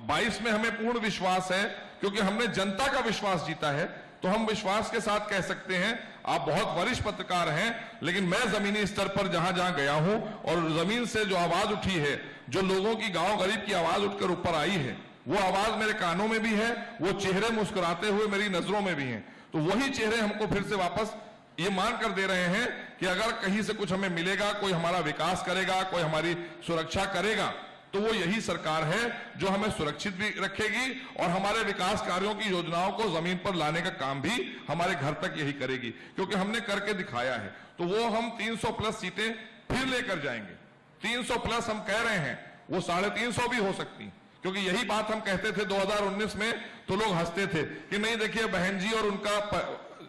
22 में हमें पूर्ण विश्वास है क्योंकि हमने जनता का विश्वास जीता है। तो हम विश्वास के साथ कह सकते हैं, आप बहुत वरिष्ठ पत्रकार हैं, लेकिन मैं जमीनी स्तर पर जहां जहां गया हूं और जमीन से जो आवाज उठी है, जो लोगों की, गांव गरीब की आवाज उठकर ऊपर आई है, वो आवाज मेरे कानों में भी है, वो चेहरे मुस्कुराते हुए मेरी नजरों में भी हैं। तो वही चेहरे हमको फिर से वापस ये मान कर दे रहे हैं कि अगर कहीं से कुछ हमें मिलेगा, कोई हमारा विकास करेगा, कोई हमारी सुरक्षा करेगा, तो वो यही सरकार है जो हमें सुरक्षित भी रखेगी और हमारे विकास कार्यों की योजनाओं को जमीन पर लाने का काम भी हमारे घर तक यही करेगी, क्योंकि हमने करके दिखाया है। तो वो हम 300 प्लस सीटें फिर लेकर जाएंगे। 300 प्लस हम कह रहे हैं, वो 350 भी हो सकती, क्योंकि यही बात हम कहते थे 2019 में, तो लोग हंसते थे कि नहीं देखिए बहन जी और उनका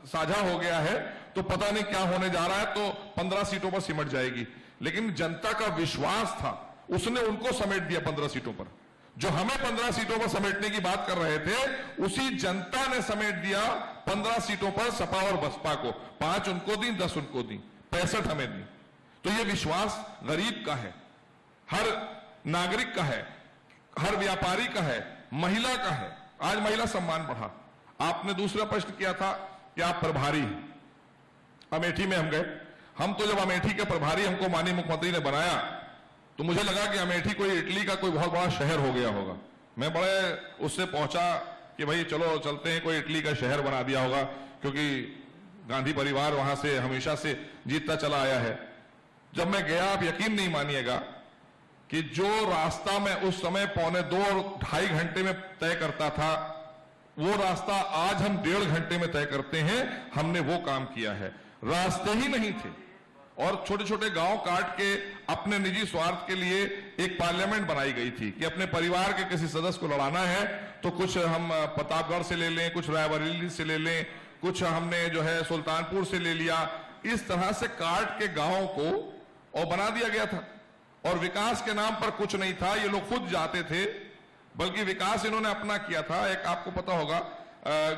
साझा हो गया है तो पता नहीं क्या होने जा रहा है, तो 15 सीटों पर सिमट जाएगी। लेकिन जनता का विश्वास था, उसने उनको समेट दिया 15 सीटों पर। जो हमें 15 सीटों पर समेटने की बात कर रहे थे, उसी जनता ने समेट दिया 15 सीटों पर सपा और बसपा को। 5 उनको दी, 10 उनको दी, 65 हमें दी। तो ये विश्वास गरीब का है, हर नागरिक का है, हर व्यापारी का है, महिला का है। आज महिला सम्मान बढ़ा। आपने दूसरा प्रश्न किया था कि आप प्रभारी हैं। अमेठी में हम गए। हम तो जब अमेठी के प्रभारी हमको माननीय मुख्यमंत्री ने बनाया तो मुझे लगा कि अमेठी कोई इटली का कोई बहुत बड़ा शहर हो गया होगा। मैं बड़े उससे पहुंचा कि भाई चलो चलते हैं, कोई इटली का शहर बना दिया होगा, क्योंकि गांधी परिवार वहां से हमेशा से जीतता चला आया है। जब मैं गया, आप यकीन नहीं मानिएगा कि जो रास्ता मैं उस समय 2.25 और 2.5 घंटे में तय करता था, वो रास्ता आज हम 1.5 घंटे में तय करते हैं। हमने वो काम किया है। रास्ते ही नहीं थे और छोटे छोटे गांव काट के अपने निजी स्वार्थ के लिए एक पार्लियामेंट बनाई गई थी कि अपने परिवार के किसी सदस्य को लड़ाना है तो कुछ हम प्रतापगढ़ से ले लें, कुछ रायबरेली से ले लें, कुछ हमने जो है सुल्तानपुर से ले लिया। इस तरह से काट के गांवों को और बना दिया गया था और विकास के नाम पर कुछ नहीं था। ये लोग खुद जाते थे, बल्कि विकास इन्होंने अपना किया था। एक आपको पता होगा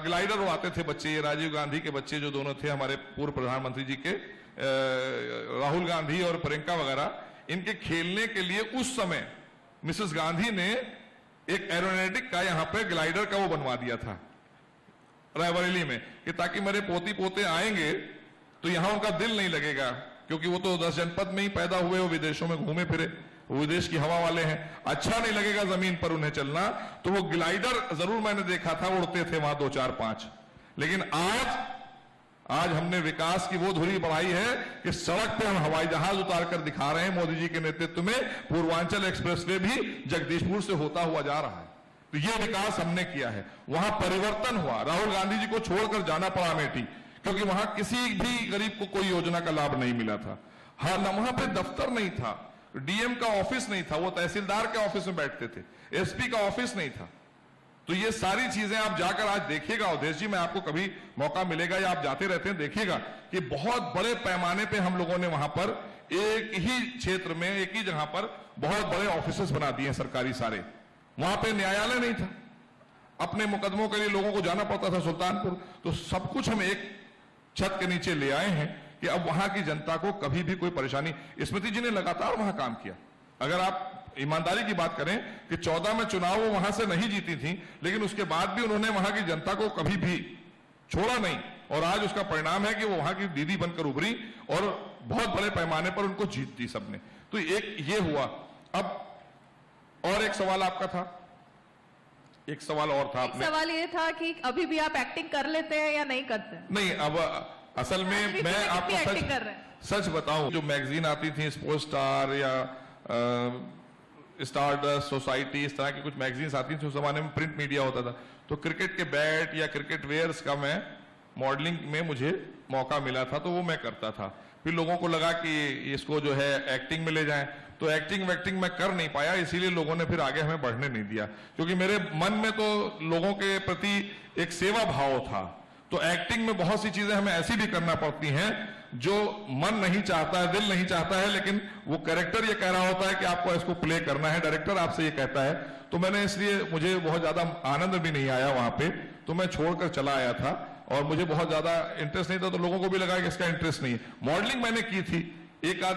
ग्लाइडर उड़ाते थे बच्चे, ये राजीव गांधी के बच्चे जो दोनों थे हमारे पूर्व प्रधानमंत्री जी के, राहुल गांधी और प्रियंका वगैरह, इनके खेलने के लिए उस समय मिसेस गांधी ने एक एरोनॉटिक का यहाँ पे ग्लाइडर का वो बनवा दिया था रायबरेली में, कि ताकि मेरे पोती पोते आएंगे तो यहाँ उनका दिल नहीं लगेगा, क्योंकि वो तो 10 जनपद में ही पैदा हुए, वो विदेशों में घूमे फिरे, वो विदेश की हवा वाले हैं, अच्छा नहीं लगेगा जमीन पर उन्हें चलना। तो वो ग्लाइडर जरूर मैंने देखा था, उड़ते थे वहां 2, 4, 5। लेकिन आज हमने विकास की वो धुरी बढ़ाई है कि सड़क पे हम हवाई जहाज उतार कर दिखा रहे हैं। मोदी जी के नेतृत्व में पूर्वांचल एक्सप्रेसवे भी जगदीशपुर से होता हुआ जा रहा है। तो ये विकास हमने किया है। वहां परिवर्तन हुआ। राहुल गांधी जी को छोड़कर जाना पड़ा अमेठी, क्योंकि वहां किसी भी गरीब को कोई योजना का लाभ नहीं मिला था। हाँ, वहां पे दफ्तर नहीं था, डीएम का ऑफिस नहीं था, वो तहसीलदार के ऑफिस में बैठते थे, एसपी का ऑफिस नहीं था। तो ये सारी चीजें आप जाकर आज देखिएगा अवधेश जी, मैं आपको कभी मौका मिलेगा या आप जाते रहते हैं, देखिएगा कि बहुत बड़े पैमाने पे हम लोगों ने वहां पर एक ही क्षेत्र में, एक ही जगह पर बहुत बड़े ऑफिसेस बना दिए सरकारी सारे। वहां पे न्यायालय नहीं था, अपने मुकदमों के लिए लोगों को जाना पड़ता था सुल्तानपुर। तो सब कुछ हम एक छत के नीचे ले आए हैं कि अब वहां की जनता को कभी भी कोई परेशानी। स्मृति जी ने लगातार वहां काम किया। अगर आप ईमानदारी की बात करें कि 14 में चुनाव वो वहां से नहीं जीती थी, लेकिन उसके बाद भी उन्होंने वहां की जनता को कभी भी छोड़ा नहीं, और आज उसका परिणाम है कि वो वहां की दीदी बनकर उभरी और बहुत बड़े पैमाने पर उनको जीत दी सबने। तो एक ये हुआ। अब और एक सवाल आपका था, एक सवाल और था आपने। सवाल ये था कि अभी भी आप एक्टिंग कर लेते हैं या नहीं करते? नहीं, अब असल में मैं आपको सच बताऊं, जो मैगजीन आती थी स्पोर्ट्स स्टार या स्टारडस्ट, सोसाइटी, इस तरह की कुछ मैगजीन्स आती थी उस जमाने में, प्रिंट मीडिया होता था, तो क्रिकेट के बैट या क्रिकेट वेयर्स का मैं मॉडलिंग में मुझे मौका मिला था, तो वो मैं करता था। फिर लोगों को लगा कि इसको जो है एक्टिंग में ले जाएं, तो एक्टिंग वैक्टिंग मैं कर नहीं पाया, इसीलिए लोगों ने फिर आगे हमें बढ़ने नहीं दिया, क्योंकि मेरे मन में तो लोगों के प्रति एक सेवा भाव था। तो एक्टिंग में बहुत सी चीजें हमें ऐसी भी करना पड़ती हैं जो मन नहीं चाहता है, दिल नहीं चाहता है, लेकिन वो कैरेक्टर ये कह रहा होता है कि आपको इसको प्ले करना है, डायरेक्टर आपसे ये कहता है। तो मैंने इसलिए, मुझे बहुत ज्यादा आनंद भी नहीं आया वहां पे, तो मैं छोड़कर चला आया था और मुझे बहुत ज्यादा इंटरेस्ट नहीं था, तो लोगों को भी लगा कि इसका इंटरेस्ट नहीं है। मॉडलिंग मैंने की थी, एक आध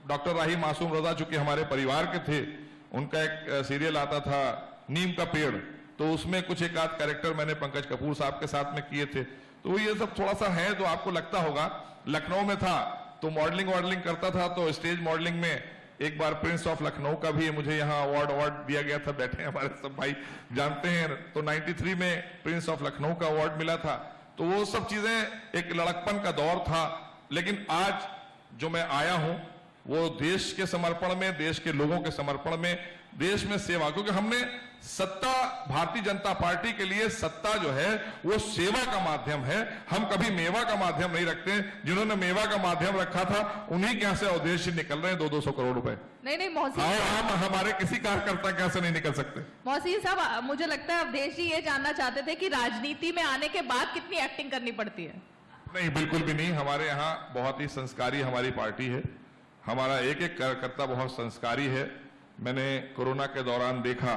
डॉक्टर राही मासूम रजा चूंकि हमारे परिवार के थे, उनका एक सीरियल आता था नीम का पेड़, तो उसमें कुछ एक आध कैरेक्टर मैंने पंकज कपूर साहब के साथ में किए थे। तो ये सब थोड़ा सा है जो आपको लगता होगा। लखनऊ में था तो मॉडलिंग करता था, तो स्टेज मॉडलिंग में एक बार प्रिंस ऑफ लखनऊ का भी मुझे यहाँ अवार्ड दिया गया था, बैठे हमारे सब भाई जानते हैं। तो 93 में प्रिंस ऑफ लखनऊ का अवार्ड मिला था। तो वो सब चीजें एक लड़कपन का दौर था। लेकिन आज जो मैं आया हूं वो देश के समर्पण में, देश के लोगों के समर्पण में, देश में सेवा, क्योंकि हमने सत्ता, भारतीय जनता पार्टी के लिए सत्ता जो है वो सेवा का माध्यम है। हम कभी मेवा का माध्यम नहीं रखते। जिन्होंने मेवा का माध्यम रखा था उन्हीं के यहाँ से अवधेश निकल रहे हैं 200 करोड़ रुपए। नहीं मोहसिन, हम हमारे किसी कार्यकर्ता के यहाँ से नहीं निकल सकते। मोहसिन साहब, मुझे लगता है अवधेश जी ये जानना चाहते थे कि राजनीति में आने के बाद कितनी एक्टिंग करनी पड़ती है। नहीं, बिल्कुल भी नहीं। हमारे यहाँ बहुत ही संस्कारी हमारी पार्टी है। हमारा एक एक कार्यकर्ता बहुत संस्कारी है। मैंने कोरोना के दौरान देखा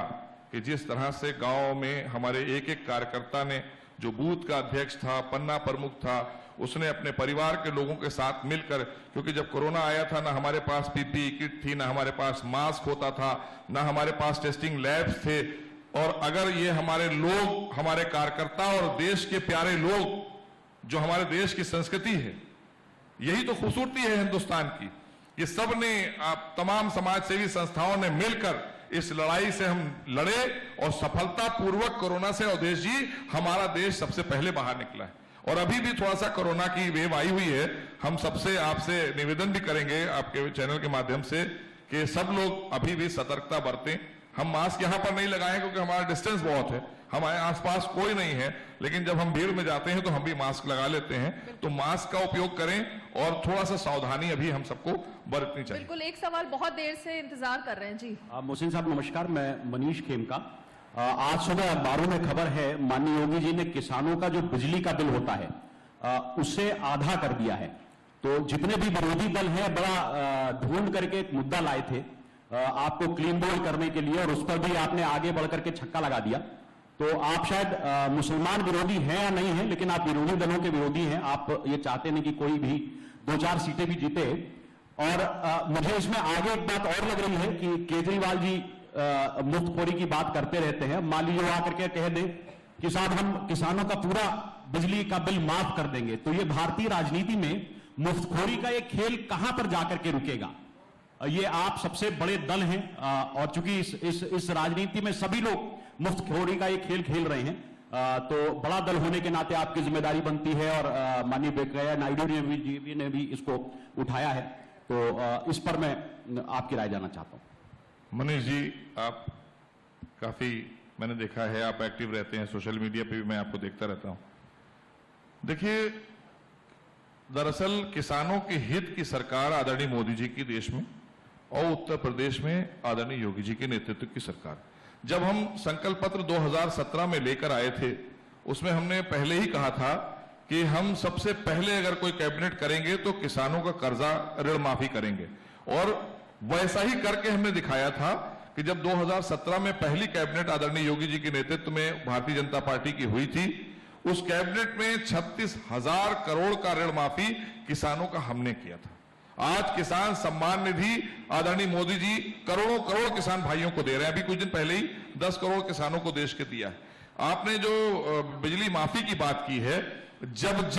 कि जिस तरह से गांव में हमारे एक एक कार्यकर्ता ने, जो बूथ का अध्यक्ष था, पन्ना प्रमुख था, उसने अपने परिवार के लोगों के साथ मिलकर, क्योंकि जब कोरोना आया था ना हमारे पास पीपीई किट थी, ना हमारे पास मास्क होता था, ना हमारे पास टेस्टिंग लैब्स थे। और अगर ये हमारे लोग, हमारे कार्यकर्ता और देश के प्यारे लोग, जो हमारे देश की संस्कृति है, यही तो खूबसूरती है हिंदुस्तान की। ये सब ने, तमाम समाज सेवी संस्थाओं ने मिलकर इस लड़ाई से हम लड़े और सफलतापूर्वक कोरोना से, अवधेश जी, हमारा देश सबसे पहले बाहर निकला है। और अभी भी थोड़ा सा कोरोना की वेव आई हुई है। हम सबसे, आपसे निवेदन भी करेंगे आपके चैनल के माध्यम से कि सब लोग अभी भी सतर्कता बरतें। हम मास्क यहां पर नहीं लगाए क्योंकि हमारा डिस्टेंस बहुत है, हमारे आसपास कोई नहीं है, लेकिन जब हम भीड़ में जाते हैं तो हम भी मास्क लगा लेते हैं। तो मास्क का उपयोग करें और थोड़ा सा सावधानी अभी हम सबको बरतनी चाहिए। बिल्कुल। एक सवाल बहुत देर से इंतजार कर रहे हैं जी। मोहसिन साहब नमस्कार, मैं मनीष खेमका। आज सुबह अखबारों में खबर है, माननीय योगी जी ने किसानों का जो बिजली का बिल होता है उससे आधा कर दिया है। तो जितने भी विरोधी दल हैं बड़ा ढूंढ करके एक मुद्दा लाए थे आपको क्लीन बोल्ड करने के लिए, और उस पर भी आपने आगे बढ़ करके छक्का लगा दिया। तो आप शायद मुसलमान विरोधी हैं या नहीं हैं, लेकिन आप विरोधी दलों के विरोधी हैं। आप ये चाहते नहीं कि कोई भी 2-4 सीटें भी जीते। और मुझे इसमें आगे एक बात और लग रही है कि केजरीवाल जी मुफ्तखोरी की बात करते रहते हैं। मान लीजिए वो आकर के कह दे कि साहब हम किसानों का पूरा बिजली का बिल माफ कर देंगे, तो ये भारतीय राजनीति में मुफ्तखोरी का ये खेल कहां पर जाकर के रुकेगा? ये आप सबसे बड़े दल हैं और चूंकि इस राजनीति में सभी लोग मुफ्तखोरी का ये खेल खेल रहे हैं, तो बड़ा दल होने के नाते आपकी जिम्मेदारी बनती है। और माननीय वेंकैया नायडू ने भी इसको उठाया है। तो इस पर मैं आपकी राय जानना चाहता हूं। मनीष जी, आप काफी, मैंने देखा है आप एक्टिव रहते हैं सोशल मीडिया पे भी, मैं आपको देखता रहता हूं। देखिए, दरअसल किसानों के हित की सरकार आदरणीय मोदी जी की देश में, और उत्तर प्रदेश में आदरणीय योगी जी के नेतृत्व की सरकार। जब हम संकल्प पत्र 2017 में लेकर आए थे, उसमें हमने पहले ही कहा था कि हम सबसे पहले अगर कोई कैबिनेट करेंगे तो किसानों का कर्जा ऋण माफी करेंगे। और वैसा ही करके हमने दिखाया था कि जब 2017 में पहली कैबिनेट आदरणीय योगी जी के नेतृत्व में भारतीय जनता पार्टी की हुई थी, उस कैबिनेट में 36,000 करोड़ का ऋण माफी किसानों का हमने किया था। आज किसान सम्मान निधि आदरणीय मोदी जी करोड़ों करोड़ किसान भाइयों को दे रहे हैं। अभी कुछ दिन पहले ही 10 करोड़ किसानों को देश के दिया है। आपने जो बिजली माफी की बात की है, जब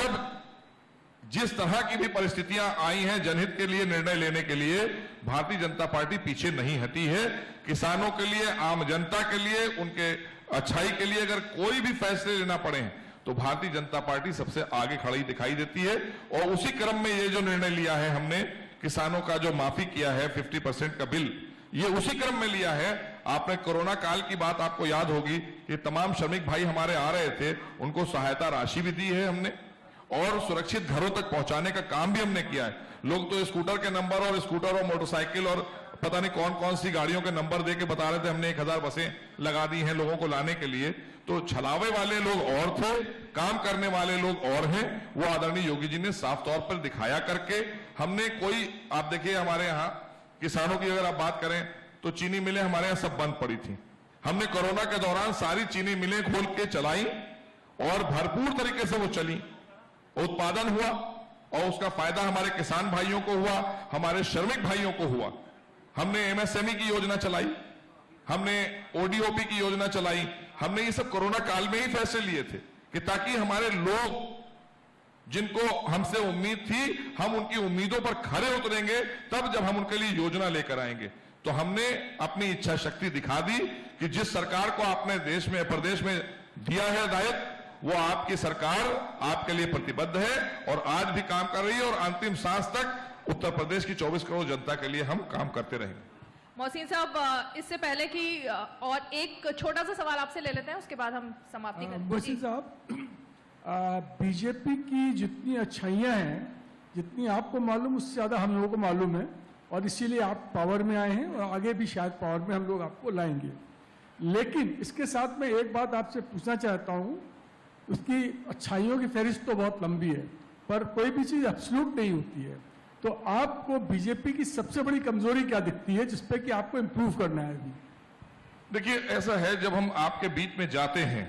जिस तरह की भी परिस्थितियां आई हैं जनहित के लिए निर्णय लेने के लिए, भारतीय जनता पार्टी पीछे नहीं हटी है। किसानों के लिए, आम जनता के लिए, उनके अच्छाई के लिए अगर कोई भी फैसले लेना पड़े तो भारतीय जनता पार्टी सबसे आगे खड़ी दिखाई देती है। और उसी क्रम में ये जो निर्णय लिया है हमने, किसानों का जो माफी किया है 50% का बिल, ये उसी क्रम में लिया है। आपने कोरोना काल की बात आपको याद होगी कि तमाम श्रमिक भाई हमारे आ रहे थे, उनको सहायता राशि भी दी है हमने, और सुरक्षित घरों तक पहुंचाने का काम भी हमने किया है। लोग तो स्कूटर के नंबर और स्कूटर और मोटरसाइकिल और पता नहीं कौन कौन सी गाड़ियों के नंबर दे के बता रहे थे हमने 1000 बसें लगा दी हैं लोगों को लाने के लिए। तो छलावे वाले लोग और थे, काम करने वाले लोग और हैं। वो आदरणीय योगी जी ने साफ तौर पर दिखाया करके हमने कोई, आप देखिए हमारे यहाँ किसानों की अगर आप बात करें तो चीनी मिलें हमारे यहाँ सब बंद पड़ी थी। हमने कोरोना के दौरान सारी चीनी मिलें खोल के चलाई और भरपूर तरीके से वो चली, उत्पादन हुआ और उसका फायदा हमारे किसान भाइयों को हुआ, हमारे श्रमिक भाइयों को हुआ। हमने एमएसएमई की योजना चलाई, हमने ओडीओपी की योजना चलाई। हमने ये सब कोरोना काल में ही फैसले लिए थे कि ताकि हमारे लोग जिनको हमसे उम्मीद थी, हम उनकी उम्मीदों पर खरे उतरेंगे तब जब हम उनके लिए योजना लेकर आएंगे। तो हमने अपनी इच्छा शक्ति दिखा दी कि जिस सरकार को आपने देश में प्रदेश में दिया है दायित्व, वो आपकी सरकार आपके लिए प्रतिबद्ध है और आज भी काम कर रही है और अंतिम सांस तक उत्तर प्रदेश की 24 करोड़ जनता के लिए हम काम करते रहेंगे। मोहसिन साहब, इससे पहले कि और एक छोटा सा सवाल आपसे ले लेते हैं, उसके बाद हम समाप्ति करेंगे। मोहसिन साहब, बीजेपी की जितनी अच्छाइयां हैं, जितनी आपको मालूम, उससे ज्यादा हम लोगों को मालूम है और इसीलिए आप पावर में आए हैं और आगे भी शायद पावर में हम लोग आपको लाएंगे। लेकिन इसके साथ मैं एक बात आपसे पूछना चाहता हूं, उसकी अच्छाइयों की फहरिस्त तो बहुत लंबी है, पर कोई भी चीज एब्सोल्यूट नहीं होती है। तो आपको बीजेपी की सबसे बड़ी कमजोरी क्या दिखती है जिसपे कि आपको इंप्रूव करना है अभी? देखिए, ऐसा है, जब हम आपके बीच में जाते हैं,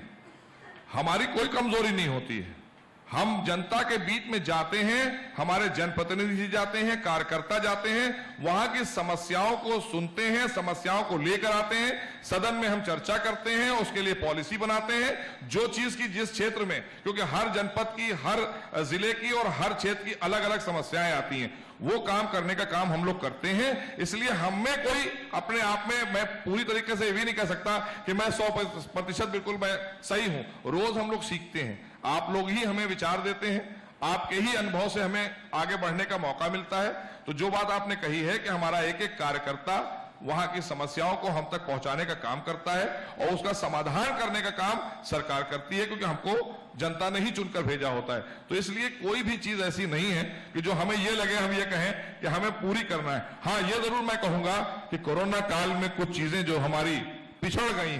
हमारी कोई कमजोरी नहीं होती है। हम जनता के बीच में जाते हैं, हमारे जनप्रतिनिधि जाते हैं, कार्यकर्ता जाते हैं, वहां की समस्याओं को सुनते हैं, समस्याओं को लेकर आते हैं, सदन में हम चर्चा करते हैं, उसके लिए पॉलिसी बनाते हैं। जो चीज की जिस क्षेत्र में, क्योंकि हर जनपद की, हर जिले की और हर क्षेत्र की अलग अलग समस्याएं आती हैं, वो काम करने का काम हम लोग करते हैं। इसलिए हमें कोई अपने आप में, मैं पूरी तरीके से ये भी नहीं कह सकता कि मैं 100% बिल्कुल मैं सही हूं। रोज हम लोग सीखते हैं, आप लोग ही हमें विचार देते हैं, आपके ही अनुभव से हमें आगे बढ़ने का मौका मिलता है। तो जो बात आपने कही है कि हमारा एक एक कार्यकर्ता वहां की समस्याओं को हम तक पहुंचाने का काम करता है और उसका समाधान करने का काम सरकार करती है, क्योंकि हमको जनता ने ही चुनकर भेजा होता है। तो इसलिए कोई भी चीज ऐसी नहीं है कि जो हमें ये लगे हम ये कहें कि हमें पूरी करना है। हाँ, ये जरूर मैं कहूंगा कि कोरोना काल में कुछ चीजें जो हमारी पिछड़ गई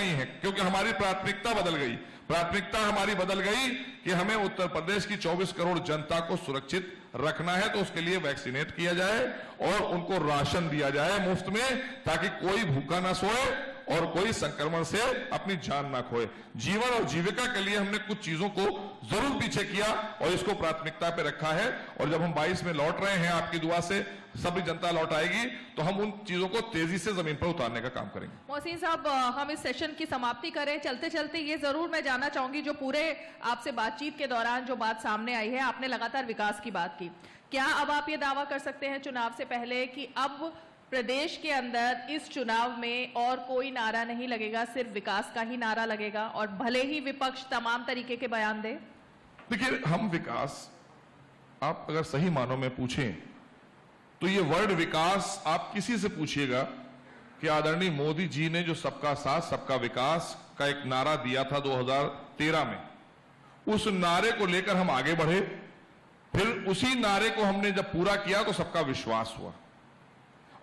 हैं, क्योंकि हमारी प्राथमिकता बदल गई। प्राथमिकता हमारी बदल गई कि हमें उत्तर प्रदेश की 24 करोड़ जनता को सुरक्षित रखना है, तो उसके लिए वैक्सीनेट किया जाए और उनको राशन दिया जाए मुफ्त में, ताकि कोई भूखा ना सोए और कोई संक्रमण से अपनी जान ना खोए। जीवन और जीविका के लिए हमने कुछ चीजों को जरूर पीछे किया और इसको प्राथमिकता पे रखा है। और जब हम 22 में लौट रहे हैं, आपकी दुआ से सभी जनता लौट आएगी, तो हम उन चीजों को तेजी से जमीन पर उतारने का काम करेंगे। मोहसिन साहब, हम इस सेशन की समाप्ति करें। चलते चलते ये जरूर मैं जानना चाहूंगी, जो पूरे आपसे बातचीत के दौरान जो बात सामने आई है, आपने लगातार विकास की बात की, क्या अब आप ये दावा कर सकते हैं चुनाव से पहले कि अब प्रदेश के अंदर इस चुनाव में और कोई नारा नहीं लगेगा, सिर्फ विकास का ही नारा लगेगा, और भले ही विपक्ष तमाम तरीके के बयान दे? देखिए, हम विकास, आप अगर सही मानों में पूछें तो ये वर्ड विकास आप किसी से पूछिएगा कि आदरणीय मोदी जी ने जो सबका साथ सबका विकास का एक नारा दिया था 2013 में, उस नारे को लेकर हम आगे बढ़े। फिर उसी नारे को हमने जब पूरा किया तो सबका विश्वास हुआ,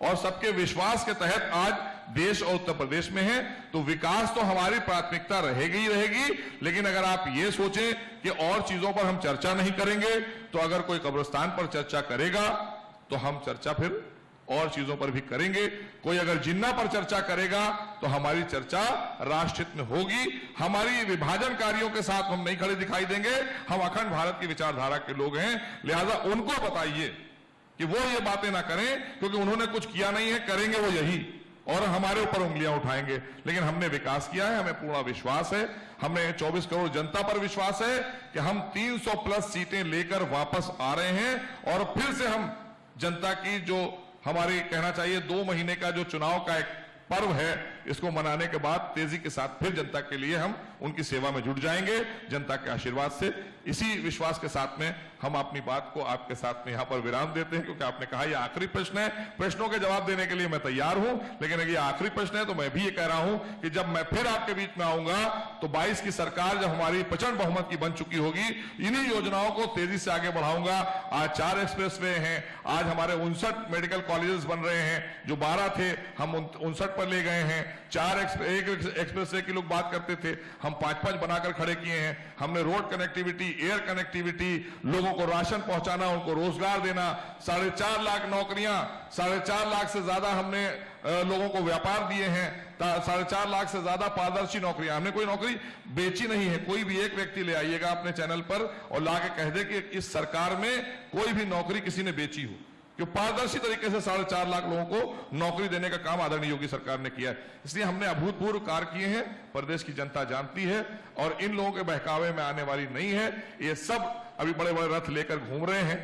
और सबके विश्वास के तहत आज देश और उत्तर प्रदेश में है। तो विकास तो हमारी प्राथमिकता रहेगी ही रहेगी, लेकिन अगर आप ये सोचें कि और चीजों पर हम चर्चा नहीं करेंगे, तो अगर कोई कब्रिस्तान पर चर्चा करेगा तो हम चर्चा फिर और चीजों पर भी करेंगे। कोई अगर जिन्ना पर चर्चा करेगा तो हमारी चर्चा राष्ट्रहित में होगी। हमारी विभाजनकारियों के साथ हम नहीं खड़े दिखाई देंगे। हम अखंड भारत की विचारधारा के लोग हैं, लिहाजा उनको बताइए कि वो ये बातें ना करें, क्योंकि उन्होंने कुछ किया नहीं है, करेंगे वो यही और हमारे ऊपर उंगलियां उठाएंगे। लेकिन हमने विकास किया है, हमें पूर्ण विश्वास है, हमें 24 करोड़ जनता पर विश्वास है कि हम 300 प्लस सीटें लेकर वापस आ रहे हैं। और फिर से हम जनता की जो हमारी कहना चाहिए 2 महीने का जो चुनाव का एक पर्व है, इसको मनाने के बाद तेजी के साथ फिर जनता के लिए हम उनकी सेवा में जुट जाएंगे जनता के आशीर्वाद से। इसी विश्वास के साथ में हम अपनी बात को आपके साथ में यहां पर विराम देते हैं, क्योंकि आपने कहा यह आखिरी प्रश्न है। प्रश्नों के जवाब देने के लिए मैं तैयार हूं, लेकिन अगर ये आखिरी प्रश्न है तो मैं भी ये कह रहा हूं कि जब मैं फिर आपके बीच में आऊंगा तो 22 की सरकार जब हमारी प्रचंड बहुमत की बन चुकी होगी, इन्हीं योजनाओं को तेजी से आगे बढ़ाऊंगा। आज 4 एक्सप्रेसवे हैं, आज हमारे 59 मेडिकल कॉलेजेस बन रहे हैं, जो 12 थे हम 59 पर ले गए हैं। 1 एक्सप्रेसवे की लोग बात करते थे, हम 5-5 बनाकर खड़े किए हैं। हमने रोड कनेक्टिविटी, एयर कनेक्टिविटी, लोगों को राशन पहुंचाना, उनको रोजगार देना, 4.5 लाख नौकरियां, 4.5 लाख से ज्यादा हमने लोगों को व्यापार दिए हैं, 4.5 लाख से ज्यादा पारदर्शी नौकरियां। हमने कोई नौकरी बेची नहीं है। कोई भी एक व्यक्ति ले आइएगा अपने चैनल पर और लाके कह दे कि इस सरकार में कोई भी नौकरी किसी ने बेची हो। कि पारदर्शी तरीके से 4.5 लाख लोगों को नौकरी देने का काम आदरणीय योगी सरकार ने किया है। इसलिए हमने अभूतपूर्व कार्य किए हैं, प्रदेश की जनता जानती है और इन लोगों के बहकावे में आने वाली नहीं है। ये सब अभी बड़े बड़े रथ लेकर घूम रहे हैं,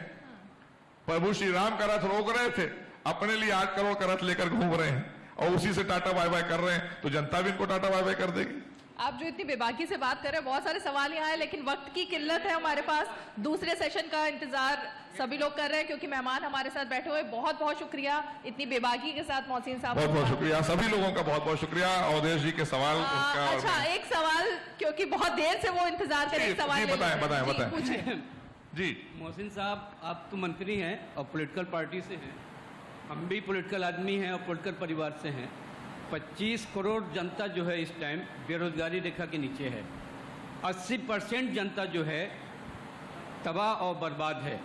प्रभु श्री राम का रथ रोक रहे थे, अपने लिए 8 करोड़ का रथ लेकर घूम रहे हैं और उसी से टाटा बाय बाय कर रहे हैं, तो जनता भी इनको टाटा बाय बाय कर देगी। आप जो इतनी बेबाकी से बात कर रहे हैं, बहुत सारे सवाल यहाँ है, लेकिन वक्त की किल्लत है हमारे पास। दूसरे सेशन का इंतजार सभी लोग कर रहे हैं क्योंकि मेहमान हमारे साथ बैठे हुए। बहुत बहुत शुक्रिया इतनी बेबाकी के साथ मोहसिन साहब। बहुत बहुत शुक्रिया सभी लोगों का, बहुत बहुत शुक्रिया। अवधेश जी के सवाल अच्छा, एक सवाल, क्योंकि बहुत देर से वो इंतजार कर रहे हैं, सवाल बताएं। जी मोहसिन साहब, आप तो मंत्री हैं और पॉलिटिकल पार्टी से हैं, हम भी पॉलिटिकल आदमी हैं और पॉलिटिकल परिवार से हैं। 25 करोड़ जनता जो है इस टाइम बेरोजगारी रेखा के नीचे है। 80% जनता जो है तबाह और बर्बाद है,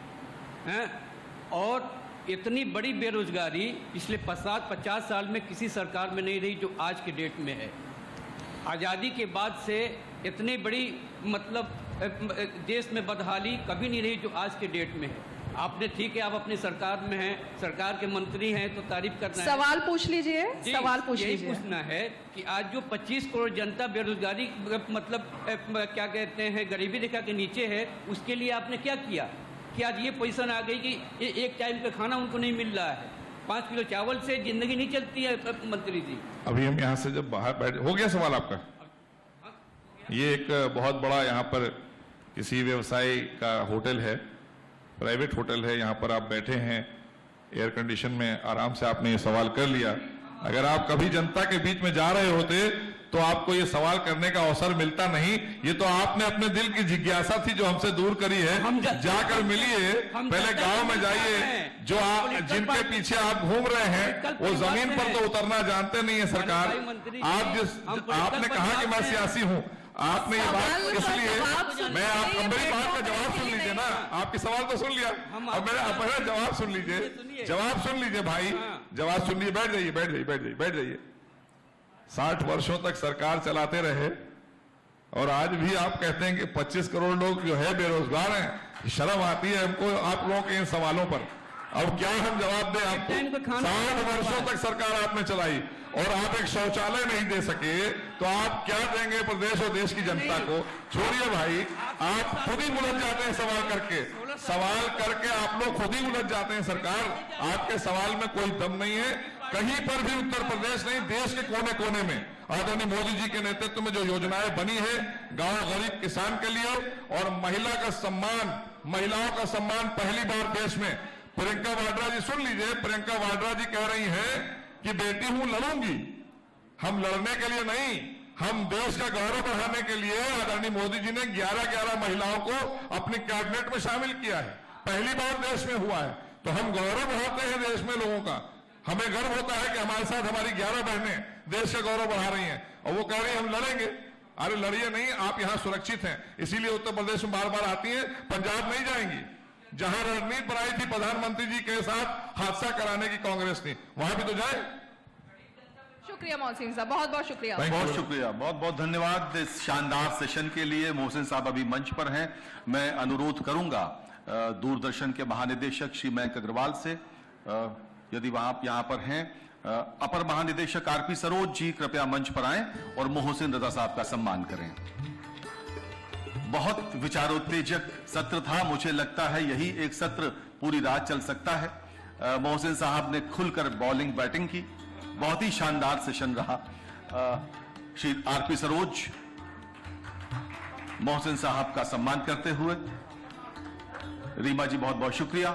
हैं? और इतनी बड़ी बेरोजगारी पिछले 50 साल में किसी सरकार में नहीं रही जो आज के डेट में है। आज़ादी के बाद से इतनी बड़ी मतलब देश में बदहाली कभी नहीं रही जो आज के डेट में है। आपने ठीक है, आप अपनी सरकार में हैं, सरकार के मंत्री हैं, तो तारीफ करना है। सवाल पूछ लीजिए, सवाल पूछ लीजिए। पूछना है कि आज जो 25 करोड़ जनता बेरोजगारी मतलब क्या कहते हैं गरीबी रेखा के नीचे है, उसके लिए आपने क्या किया कि आज ये पोजीशन आ गई कि एक टाइम का खाना उनको नहीं मिल रहा है, 5 किलो चावल से जिंदगी नहीं चलती है। मंत्री जी, अभी हम यहाँ से जब बाहर बैठे, हो गया सवाल आपका? ये एक बहुत बड़ा यहाँ पर किसी व्यवसायी का होटल है, प्राइवेट होटल है, यहाँ पर आप बैठे हैं एयर कंडीशन में, आराम से आपने ये सवाल कर लिया। अगर आप कभी जनता के बीच में जा रहे होते तो आपको ये सवाल करने का अवसर मिलता नहीं। ये तो आपने अपने दिल की जिज्ञासा थी जो हमसे दूर करी है, जाकर मिलिए, पहले गांव में जाइए। जो जिनके पीछे आप घूम रहे हैं वो जमीन पर तो उतरना जानते नहीं है सरकार। आपने कहा कि मैं सियासी हूं, आपने ये बात, इसलिए मैं आप मेरी बात का जवाब सुन लीजिए ना, आपकी सवाल तो सुन लिया, अब मेरा जवाब सुन लीजिए, जवाब सुन लीजिए भाई, जवाब सुन लीजिए। बैठ जाइए, बैठ जाइए, बैठ जाइए, बैठ जाइए। 60 वर्षों तक सरकार चलाते रहे और आज भी आप कहते हैं कि 25 करोड़ लोग जो है बेरोजगार हैं। शर्म आती है हमको आप लोगों के इन सवालों पर। अब क्या हम जवाब दें आपको? 60 वर्षों तक सरकार आपने चलाई और आप एक शौचालय नहीं दे सके तो आप क्या देंगे प्रदेश और देश की जनता को? छोड़िए भाई, आप खुद ही उलझ जाते हैं सवाल करके आप लोग खुद ही उलझ जाते हैं। सरकार, आपके सवाल में कोई दम नहीं है। कहीं पर भी उत्तर प्रदेश नहीं, देश के कोने कोने में आदरणीय मोदी जी के नेतृत्व में जो योजनाएं बनी है गांव गरीब किसान के लिए, और महिलाओं का सम्मान पहली बार देश में। प्रियंका वाड्रा जी, सुन लीजिए, प्रियंका वाड्रा जी कह रही हैं कि बेटी हूं लड़ूंगी। हम लड़ने के लिए नहीं, हम देश का गौरव बढ़ाने के लिए आदरणीय मोदी जी ने 11 महिलाओं को अपनी कैबिनेट में शामिल किया है। पहली बार देश में हुआ है, तो हम गौरव बढ़ाते हैं देश में लोगों का। हमें गर्व होता है कि हमारे साथ हमारी 11 बहनें देश का गौरव बढ़ा रही हैं, और वो कह रही हैं हम लड़ेंगे। अरे लड़िए नहीं, आप यहाँ सुरक्षित हैं, इसीलिए उत्तर प्रदेश में बार बार आती हैं, पंजाब नहीं जाएंगी। जहां रणनीति बनाई थी प्रधानमंत्री जी के साथ हादसा कराने की कांग्रेस ने, वहां भी तो जाए। शुक्रिया मोहसिन साहब, बहुत बहुत शुक्रिया। बहुत शुक्रिया, बहुत बहुत धन्यवाद इस शानदार सेशन के लिए। मोहसिन साहब अभी मंच पर हैं। मैं अनुरोध करूंगा दूरदर्शन के महानिदेशक श्री मयंक अग्रवाल से, यदि वहां यहाँ पर हैं, अपर महानिदेशक आरपी सरोज जी कृपया मंच पर आएं और मोहसिन रजा साहब का सम्मान करें। बहुत विचारोत्तेजक सत्र था, मुझे लगता है यही एक सत्र पूरी रात चल सकता है। मोहसिन साहब ने खुलकर बॉलिंग बैटिंग की, बहुत ही शानदार सेशन रहा। श्री आरपी सरोज मोहसिन साहब का सम्मान करते हुए, रीमा जी बहुत बहुत शुक्रिया।